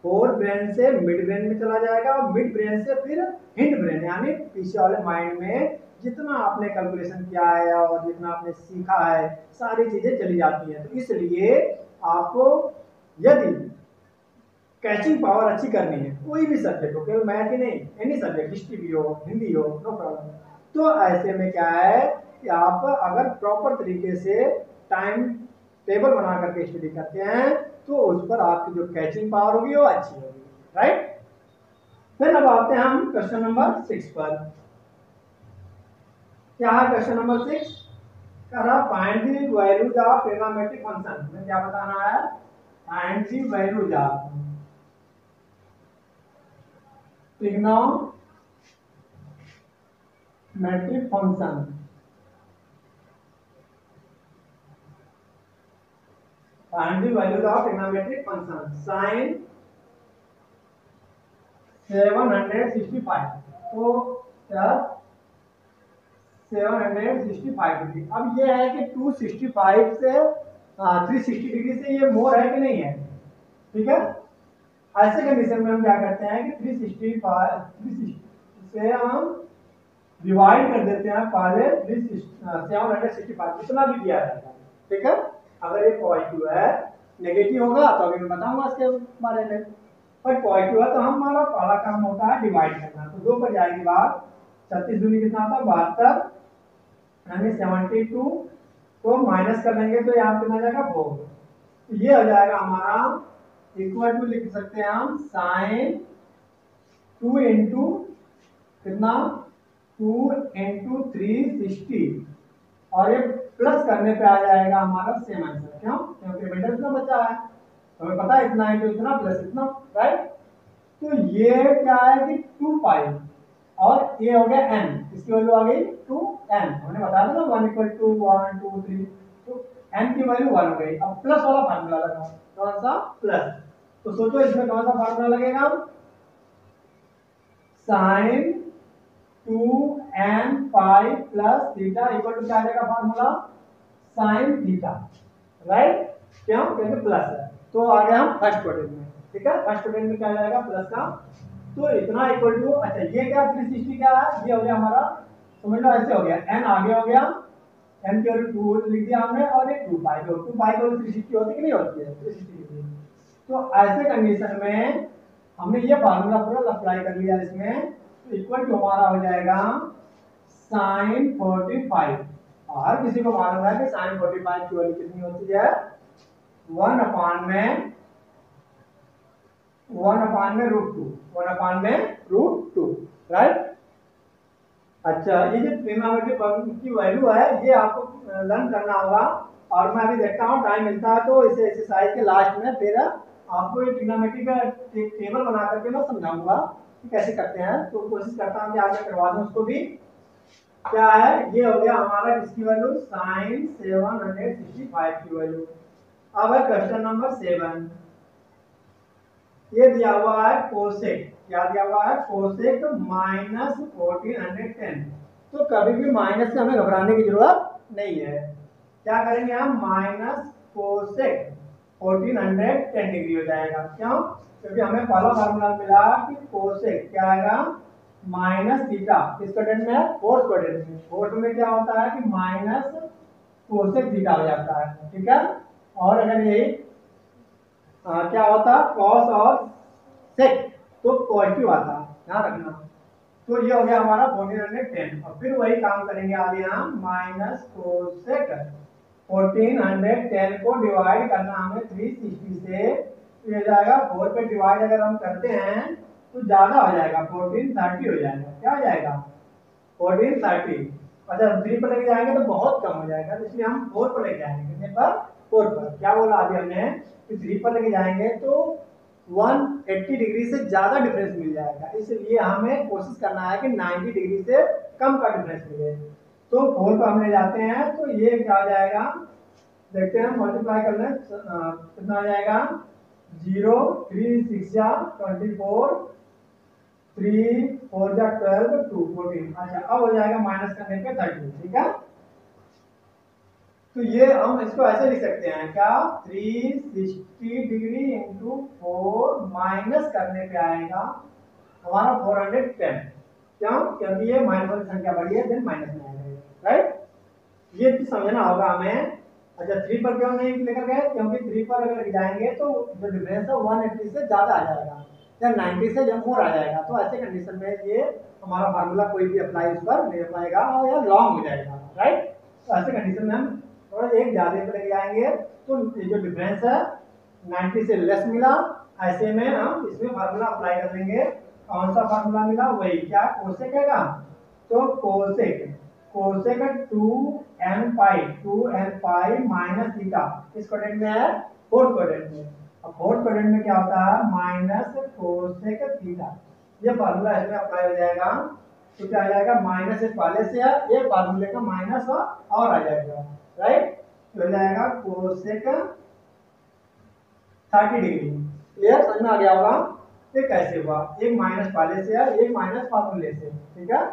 फोर ब्रेन से मिड ब्रेन में चला जाएगा, और मिड ब्रेन से फिर हिंड ब्रेन यानी पीछे वाले माइंड में जितना आपने कैलकुलेशन किया है और जितना आपने सीखा है, सारी चीजें चली जाती हैं। तो इसलिए आपको यदि कैचिंग पावर अच्छी करनी है, कोई भी सब्जेक्ट हो, केवल मैथ ही नहीं, एनी सब्जेक्ट, हिस्ट्री भी हो, हिंदी हो, नो प्रॉब्लम, तो ऐसे में क्या है कि आप अगर प्रॉपर तरीके से टाइम टेबल बना करके स्टडी करते हैं, तो उस पर आपकी जो कैचिंग पावर होगी वो अच्छी होगी, राइट। फिर अब आते हैं हम क्वेश्चन नंबर 6 पर। क्या है क्वेश्चन नंबर 6, कह रहा find the values of trigonometric function, में क्या बताना है, find the values of trigonometric function. Find the values of trigonometric function sin 765, तो क्या 765 डिग्री। अब ये है कि 265 से 360 डिग्री से ये मोर है कि नहीं है, ठीक है। ऐसे कंडीशन में हम क्या करते हैं कि 360 से हम डिवाइड कर देते हैं पहले 765 जितना भी दिया जाता है, ठीक है। अगर ये पॉजिटिव है, नेगेटिव होगा तो अभी मैं बताऊंगा इसके बारे में, पर पॉजिटिव है तो हमारा पहला काम होता है डिवाइड करना। तो 2 पर जाएगी बात, 36 दूनी कितना होता है 72, यानी 72 को माइनस कर लेंगे तो यहाँ कितना जाएगा 4, तो ये हो जाएगा हमारा इक्वल टू, लिख सकते हैं हम साइन 2 इंटू कितना 2 इंटू 360, और ये प्लस करने पे आ जाएगा हमारा सेम आंसर। क्यों, क्योंकि रिमाइंडर इतना बचा है, तो हमें पता है इतना इंटू इतना प्लस इतना, राइट। तो ये क्या है कि 2 पाई और ये हो गया n, इसकी वैल्यू आ गई 2n, हमने बताया था ना 1 इक्वल टू 1 2 3, तो n की वैल्यू 1 हो गई। अब प्लस वाला फार्मूला लगाओ, कौन सा, प्लस। तो सोचो इसमें कौन सा फार्मूला लगेगा, sine 2n pi plus theta equal to क्या आ जाएगा फार्मूला, साइन थीटा, राइट। क्यों, क्योंकि प्लस है। तो आ गया हम फर्स्ट क्वाड्रेंट में, ठीक है, फर्स्ट क्वाड्रेंट में क्या जाएगा प्लस का, तो इतना इक्वल टू, अच्छा ये क्या 360 क्या है, ये हो गया हमारा, समझ लो ऐसे हो गया, n आगे हो गया, n की वैल्यू 2 लिख दिया हमने, और एक 2 पाई, तो 2 पाई की वैल्यू 360 होती कि नहीं होती है, 360 डिग्री। तो ऐसे कंडीशन में हमने ये फार्मूला पूरा अप्लाई कर लिया इसमें, तो इक्वल टू हमारा हो जाएगा साइन 45। हर किसी को मालूम है कि साइन 45 की वैल्यू कितनी होती है, 1/√2 राइट। अच्छा, ये जो ट्रिग्नोमेट्री की वैल्यू है ये आपको लर्न करना होगा, और मैं अभी देखता हूँ टाइम मिलता है तो इसे एक्सरसाइज के लास्ट में फिर आपको ये ट्रिग्नोमेट्री का एक टेबल बना करके मैं समझाऊंगा कि कैसे करते हैं। तो कोशिश करता हूँ कि आज मैं करवा दूँ उसको भी। क्या है, ये हो गया हमारा किसकी वैल्यू, साइन 765 की वैल्यू। अब है क्वेश्चन नंबर 7। ये दिया हुआ है कोसेक, क्या दिया हुआ है, कोसेक -1410। तो कभी भी माइनस से हमें घबराने की जरूरत नहीं है। क्या करेंगे हम, माइनस कोसेक 1410 डिग्री हो जाएगा। क्यों, क्योंकि हमें पहला फार्मूला मिला कि कोसेक क्या आएगा, माइनस थीटा। किस क्वाड्रेंट में है, फोर्थ क्वाड्रेंट में। फोर्थ में क्या होता है कि माइनस कोसेक थीटा हो जाता है, ठीक है। और अगर यही क्या होता, कॉस और सेक तो पॉजिटिव आता, ध्यान रखना। तो ये हो गया हमारा 1410। और फिर वही काम करेंगे आगे हम, माइनस कोसेक 1410 को डिवाइड करना हमें 360 से, तो ये जाएगा 4 पे डिवाइड अगर हम करते हैं तो ज्यादा हो जाएगा, 1430 हो जाएगा। क्या हो जाएगा, 1430। अच्छा 3 पर लेके जाएंगे तो बहुत कम हो जाएगा, इसलिए हम 4 पर लेके आएंगे। कितने पर, 4 पर। क्या बोला अभी हमने कि 3 पर लेके जाएंगे तो 180 डिग्री से ज्यादा डिफरेंस मिल जाएगा, इसलिए हमें कोशिश करना है कि 90 डिग्री से कम का डिफरेंस मिले। तो 4 पर हम ले जाते हैं तो ये क्या हो जाएगा, देखते हैं, मल्टीप्लाई कर लें कितना हो जाएगा, 0 3 6 जा 24, 3 4 जा 12, 2 14। अच्छा अब हो जाएगा माइनस करने पे 30, ठीक है। तो ये हम इसको ऐसे लिख सकते हैं, क्या, 360 डिग्री इंटू 4 माइनस करने पे आएगा हमारा 410। क्यों, क्योंकि ये माइनस वाली संख्या बड़ी है, देन माइनस में आएगा, राइट। ये चीज समझना होगा हमें। अच्छा 3 पर क्यों नहीं लेकर गए, क्योंकि 3 पर अगर जाएंगे तो जो डिफरेंस है 180 से ज्यादा आ जाएगा या 90 से जब मोर आ जाएगा। तो ऐसे कंडीशन में ये हमारा फार्मूला कोई भी अप्लाई उस पर नहीं हो पाएगा और यह लॉन्ग हो जाएगा, राइट। तो ऐसे कंडीशन में हम थोड़ा एक ज्यादा पे लेके जाएंगे तो जो डिफरेंस है 90 से लेस मिला, ऐसे में हम इसमें फार्मूला अप्लाई कर देंगे। कौन सा फार्मूला मिला, वही, क्या, कोसेक है का, तो cosec 2n pi minus theta इस क्वाड्रेंट में है, फोर्थ क्वाड्रेंट में। अब फोर्थ क्वाड्रेंट में क्या होता है, माइनस कोसेक थीटा। ये फार्मूला इसमें अप्लाई हो जाएगा तो क्या आ जाएगा, माइनस एक पहले से है, एक फार्मूले का माइनस और आ जाएगा, राइट। तो हो जाएगा कोसेक 30 डिग्री। क्लियर, समझ में आ गया होगा। ये कैसे हुआ, एक माइनस पहले से है, एक माइनस फार्मूले से, ठीक है।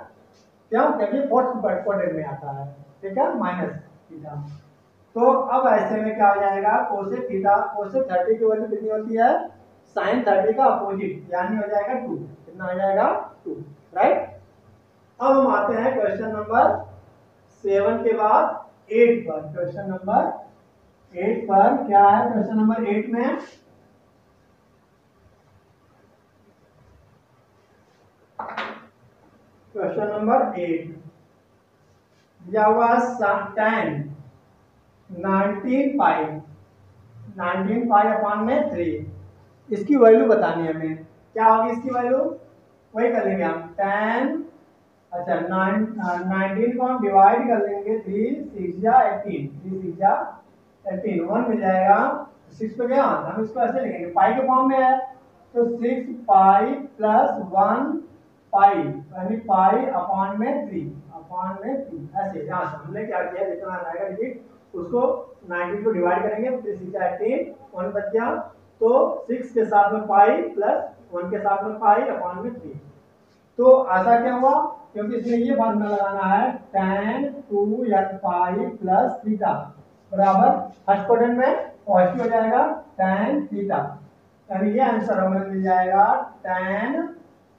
क्या, क्योंकि फोर्थ क्वाड्रेंट में आता है, ठीक है, माइनस थीटा। तो अब ऐसे में क्या हो जाएगा, कोसेक थीटा, कोसेक 30 की वैल्यू कितनी होती है, साइन 30 का अपोजिट, यानी हो जाएगा 2। कितना हो जाएगा, 2, राइट। अब हम आते हैं क्वेश्चन नंबर 7 के बाद 8 पर। क्वेश्चन नंबर 8 पर क्या है, क्वेश्चन नंबर 8 में क्वेश्चन नंबर 8 दिया हुआ tan 19 पाई अपॉन में 3। इसकी वैल्यू बतानी है हमें, क्या होगी इसकी वैल्यू, वही कर लेंगे हम tan। अच्छा 19 को हम डिवाइड कर लेंगे, 3 6 जा 18, 3 6 जा 18, 1 मिल जाएगा, 6 पे गया, हम इसको ऐसे लिखेंगे, पाई के फॉर्म में है तो 6 पाई प्लस 1 पाई, यानी पाई अपॉन में 3, ऐसे। यहाँ से हमने क्या किया, जितना आएगा डिजिट उसको 19 को डिवाइड करेंगे, 3 6 जा 18, 1 बच गया, तो 6 के साथ में पाई प्लस 1 के साथ में पाई अपॉन में 3। तो ऐसा क्या हुआ, क्योंकि इसमें ये फार्मूला लगाना है, tan 2n pi plus theta बराबर फर्स्ट क्वाड्रेंट में पॉजिटिव हो जाएगा tan थीटा, यानी ये आंसर हमें मिल जाएगा tan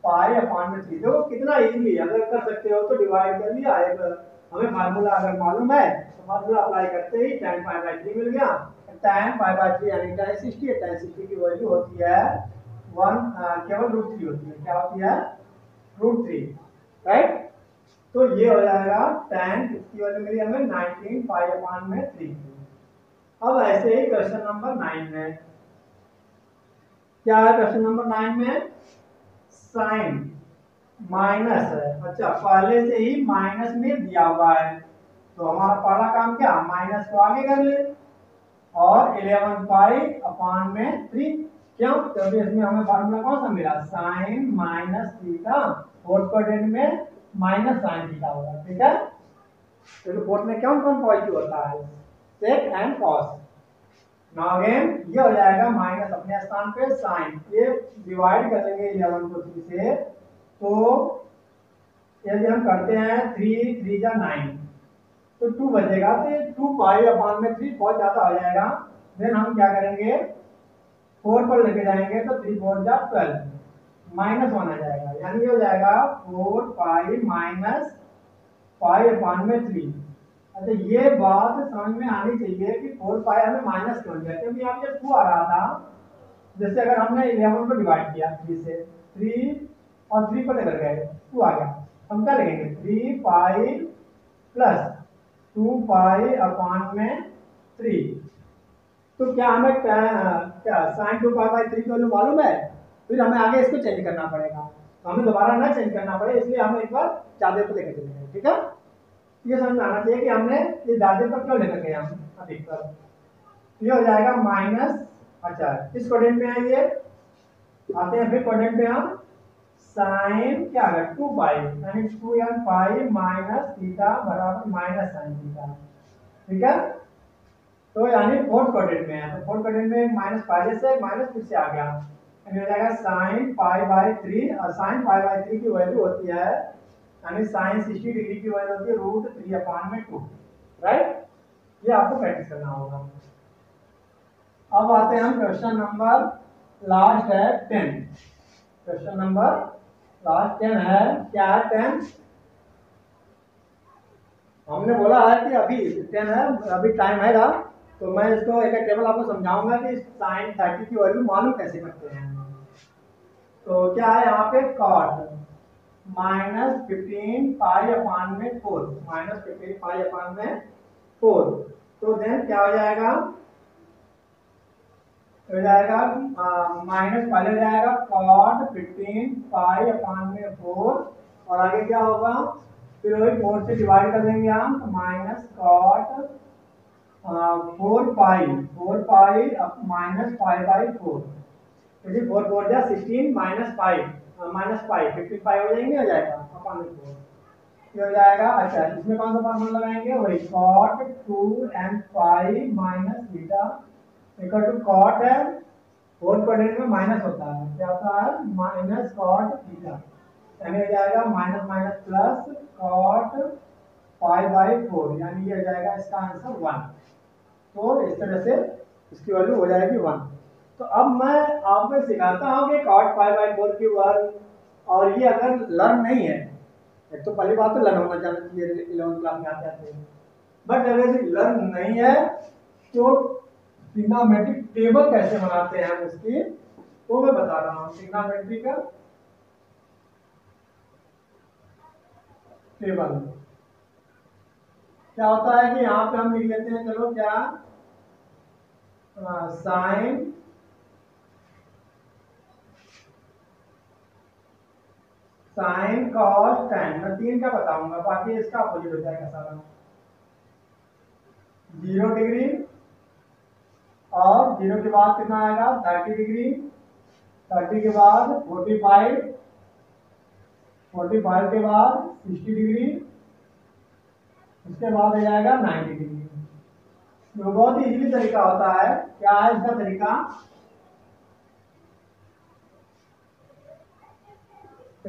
पाई अपॉन में 3। देखो कितना इजीली, अगर कर सकते हो तो डिवाइड कर लिया, हमें फार्मूला अगर मालूम है तो फार्मूला अप्लाई करते ही tan पाई बाई 3 मिल गया। tan पाई बाई 3 यानी tan 60 है, tan 60 की वैल्यू होती है 1 केवल √3 होती है, क्या होती है, √3, राइट। तो ये हो जाएगा 10, किसकी वैल्यू मिली हमें 19 पाई अपान में 3। अब ऐसे ही क्वेश्चन नंबर 9 में क्या है, क्वेश्चन नंबर 9 में साइन माइनस है। अच्छा, पहले से ही माइनस में दिया हुआ है, तो हमारा पहला काम क्या, माइनस को आगे कर ले, और 11 पाई अपान में 3। क्यों, क्योंकि इसमें हमें फार्मूला कौन सा मिला, sine minus theta, fourth quadrant में माइनस साइन थीटा होगा। ठीक है, तो फोर्थ में कौन कौन पॉजिटिव होता है, सेक एंड कॉस। नाउ अगेन ये हो जाएगा माइनस अपने स्थान पे साइन, ये डिवाइड कर लेंगे 11 को 3 से, तो यदि हम करते हैं 3 3 जा 9, तो 2 बचेगा, तो ये 2 पाई अपान में 3 बहुत ज्यादा हो जाएगा। देन हम क्या करेंगे, 4 पर लेके जाएंगे, तो 3 4 जा 12, -1 आ जाएगा, यानी ये हो जाएगा 4 पाई माइनस पाई अपान में 3। अच्छा, ये बात समझ में आनी चाहिए कि 4 पाई हमें माइनस क्यों दिया, क्योंकि यहाँ पे 2 आ रहा था। जैसे अगर हमने 11 को डिवाइड किया 3 से, 3 और 3 पर लेकर गए, 2 आ गया, हम क्या लिखेंगे 3 पाई प्लस 2 पाई अपान में 3। तो क्या हमें क्या साइन 2 पाई बाई 3 की वैल्यू मालूम है, फिर हमें आगे इसको चेंज करना पड़ेगा, तो हमें दोबारा ना चेंज करना पड़े, इसलिए हम एक बार ज्यादा पर लेकर चलेंगे। ठीक है, ये समझ में आना चाहिए कि हमने ये ज्यादा पर क्यों लेकर गए हम अधिकतर। ये हो जाएगा माइनस, अच्छा इस क्वाड्रेंट में आइए, आते हैं फिर क्वाड्रेंट में हम, साइन क्या है 2 पाई, यानी 2n पाई माइनस थीटा बराबर माइनस साइन थीटा। ठीक है, तो यानी फोर्थ क्वाड्रेंट में है, तो फोर्थ क्वाड्रेंट में माइनस पहले से माइनस फिर से आ गया, यानी हो जाएगा साइन पाई बाई 3, और साइन पाई बाई 3 की वैल्यू होती है, यानी साइन 60 डिग्री की वैल्यू होती है √3 अपान में 2। राइट, ये आपको प्रैक्टिस करना होगा। अब आते हैं हम क्वेश्चन नंबर लास्ट है 10। क्वेश्चन नंबर लास्ट 10 है, क्या है 10, हमने बोला है कि अभी 10 है, अभी टाइम हैगा, तो मैं इसको एक टेबल आपको समझाऊंगा कि साइन 30 की वैल्यू मालूम कैसे करते हैं। तो क्या है यहाँ पे, कॉट -15 पाई अपान में 4, -15 पाई अपान में 4, तो देन क्या हो जाएगा, हो जाएगा माइनस पहले हो जाएगा कॉट 15 पाई अपान में 4, और आगे क्या होगा, फिर वही 4 से डिवाइड कर देंगे हम, तो minus cot 4 pi minus pi by 4, क्योंकि 4 4 जा 16 माइनस पाई 15 पाई हो जाएंगे, हो जाएगा अपान में 4, ये हो जाएगा। अच्छा, इसमें कौन सा फॉर्मूला लगाएंगे, वही cot 2n pi minus theta equal to cot है, फोर्थ क्वाड्रेंट में माइनस होता है, क्या होता है माइनस कॉट थीटा, यानी हो जाएगा minus minus plus cot pi by 4, यानी ये हो जाएगा इसका आंसर 1। तो इस तरह से इसकी वैल्यू हो जाएगी 1। तो अब मैं आपको सिखाता हूँ कि कॉट पाई बाई 4 की वैल्यू, और ये अगर लर्न नहीं है, एक तो पहली बात तो लर्न होना चाहिए 11th क्लास में आते आते, बट अगर लर्न नहीं है तो ट्रिग्नोमेट्रिक टेबल कैसे बनाते हैं हम उसकी, वो मैं बता रहा हूँ। ट्रिग्नोमेट्री का टेबल क्या होता है कि यहाँ पे हम लिख लेते हैं, चलो क्या साइन कॉस tan, मैं 3 का बताऊंगा, बाकी इसका अपोजिट हो जाएगा सारा, 0 डिग्री, और 0 के बाद कितना आएगा 30 डिग्री, 30 के बाद 45, 45 के बाद 60 डिग्री, उसके बाद हो जाएगा 90 डिग्री। तो बहुत ही इजीली तरीका होता है, क्या है इसका तरीका,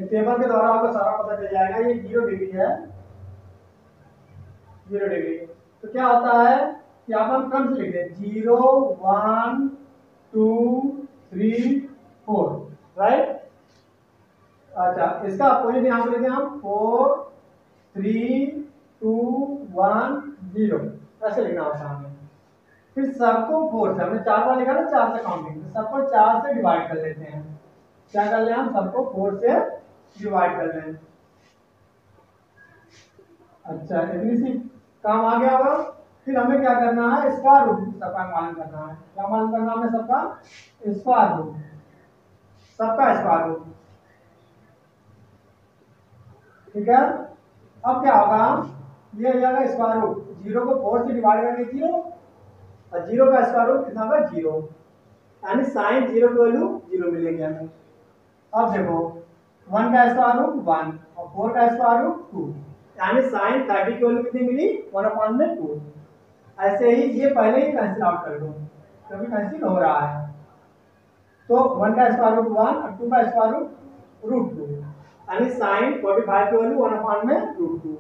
टेबल के द्वारा आपको सारा पता चल जाएगा। ये 0 डिग्री है, 0 डिग्री, तो क्या होता है कि आप हम क्रम से लिख दें 0 1 2 3 4, राइट। अच्छा, इसका अपोजिट यहाँ पे लिखते हैं हम 4 3 2 1 0, ऐसे लिखना होता है हमें। फिर सबको 4 से, हमने 4 बार लिखा ना, 4 से काउंटिंग, तो सबको 4 से डिवाइड कर लेते हैं। क्या कर ले हम, सबको 4 से डिवाइड कर लें, अच्छा, इतनी सी काम आ गया होगा। फिर हमें क्या करना है, स्क्वायर रूट सबका मालूम करना है। क्या मालूम करना है हमें, सबका स्क्वायर रूट, सबका स्क्वायर रूट। ठीक है, अब क्या होगा, ये हो जाएगा स्क्वायर रूट, जीरो को 4 से डिवाइड करके जीरो, और जीरो का स्क्वायर रूट कितना होगा, जीरो, यानी साइन जीरो की वैल्यू जीरो मिलेगी हमें। अब देखो, 1 का स्क्वायर रूट 1 और 4 का स्क्वायर रूट 2, यानी साइन 30 की वैल्यू कितनी मिली, 1/2। ऐसे ही ये पहले ही कैंसिल आउट कर दो, क्योंकि कैंसिल हो रहा है। तो 1 का स्क्वायर रूट 1 और 2 का स्क्वायर रूट 2, यानी साइन 45 की वैल्यू 1/√2।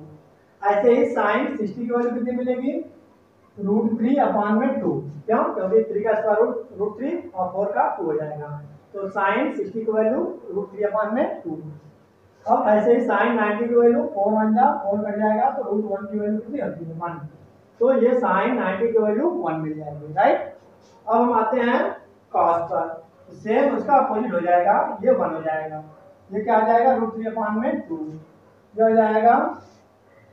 ऐसे ही साइन 60 की वैल्यू कितनी मिलेगी, √3/2। क्यों, क्योंकि 3 का स्क्वायर रूट 3 और 4 का 2 हो जाएगा, तो साइन 60 की वैल्यू √3/2। अब ऐसे ही साइन 90 की वैल्यू 4 1 जा 4 कट जाएगा, तो √1 की वैल्यू कितनी होती है, 1। तो ये साइन 90 की वैल्यू 1 मिल जाएगी, राइट। अब हम आते हैं कॉस पर, सेम उसका अपोजिट हो जाएगा, ये 1 हो जाएगा, ये क्या आ जाएगा, √3/2। ये हो जाएगा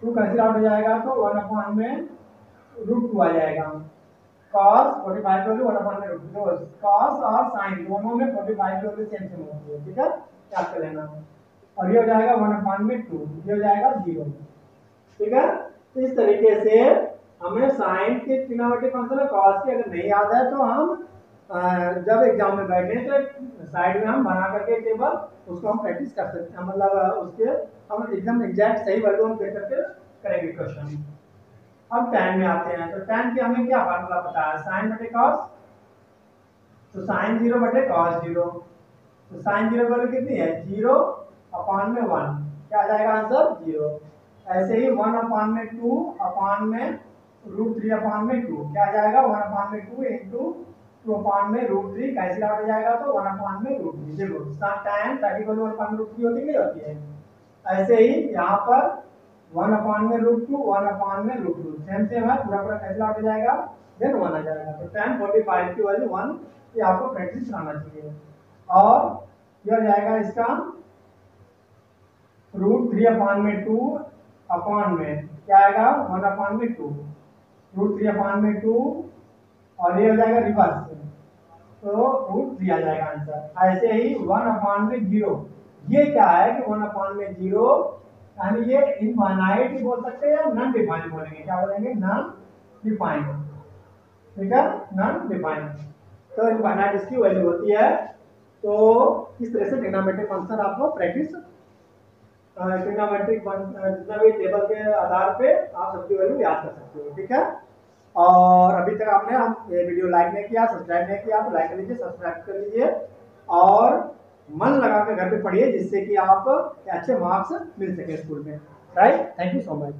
2 कैंसिल आउट हो जाएगा, तो 1/√2 आ जाएगा। cos 45 की वैल्यू 1/√2, cos और sin दोनों में 45 की वैल्यू सेम सेम होती है, ठीक है, याद कर लेना। और ये हो जाएगा 1/2, ये हो जाएगा 0, ठीक है। तो इस तरीके से हमें साइन के ट्रिग्नोमेट्रिक फंक्शन है, cos के अगर नहीं याद है तो हम जब एग्जाम में बैठे तो साइड में हम बना करके टेबल उसको हम प्रैक्टिस कर सकते हैं, मतलब उसके हम एकदम एग्जैक्ट सही वैल्यू हम दे करके करेंगे क्वेश्चन। अब tan में आते हैं, तो tan के हमें क्या फार्मूला पता है, साइन बटे cos, तो साइन 0 बटे cos 0, तो साइन 0 की वैल्यू कितनी है, 0/1, क्या आ जाएगा आंसर, 0। ऐसे ही 1/2/√3/2, क्या आ जाएगा, 1/2 इंटू 2/√3 कैंसिल आउट हो जाएगा, तो 1/√3। देखो tan 30 को 1/√3 होती नहीं होती है, ऐसे ही यहाँ पर 1/√2 1/√2 सेम सेम है, पूरा पूरा कैंसिल आउट हो जाएगा, देन 1 आ जाएगा। तो tan 45 की वैल्यू 1, ये आपको प्रैक्टिस करना चाहिए। और ये हो जाएगा इसका √3/2 अपॉन में क्या आएगा, 1/2 √3/2, और ये हो जाएगा रिवर्स, तो √3 आ जाएगा आंसर। ऐसे ही 1/0, ये क्या है कि 1/0, यानी ये इनफाइनाइट ही बोल सकते हैं, नॉन डिफाइंड बोलेंगे, क्या बोलेंगे, नॉन डिफाइंड, ठीक है, नॉन डिफाइंड। तो इनफाइनाइट इसकी वैल्यू होती है। तो इस तरह से ट्रिग्नोमेट्रिक फंक्शन आपको प्रैक्टिस, ट्रिग्नोमेट्रिक जितना भी टेबल के आधार पे आप सबकी वैल्यू याद कर सकते हो, ठीक है। और अभी तक आपने हम ये वीडियो लाइक नहीं किया, सब्सक्राइब नहीं किया, तो लाइक कर लीजिए, सब्सक्राइब कर लीजिए, और मन लगा कर घर पे पढ़िए, जिससे कि आप अच्छे मार्क्स मिल सके स्कूल में, right. Thank you so much.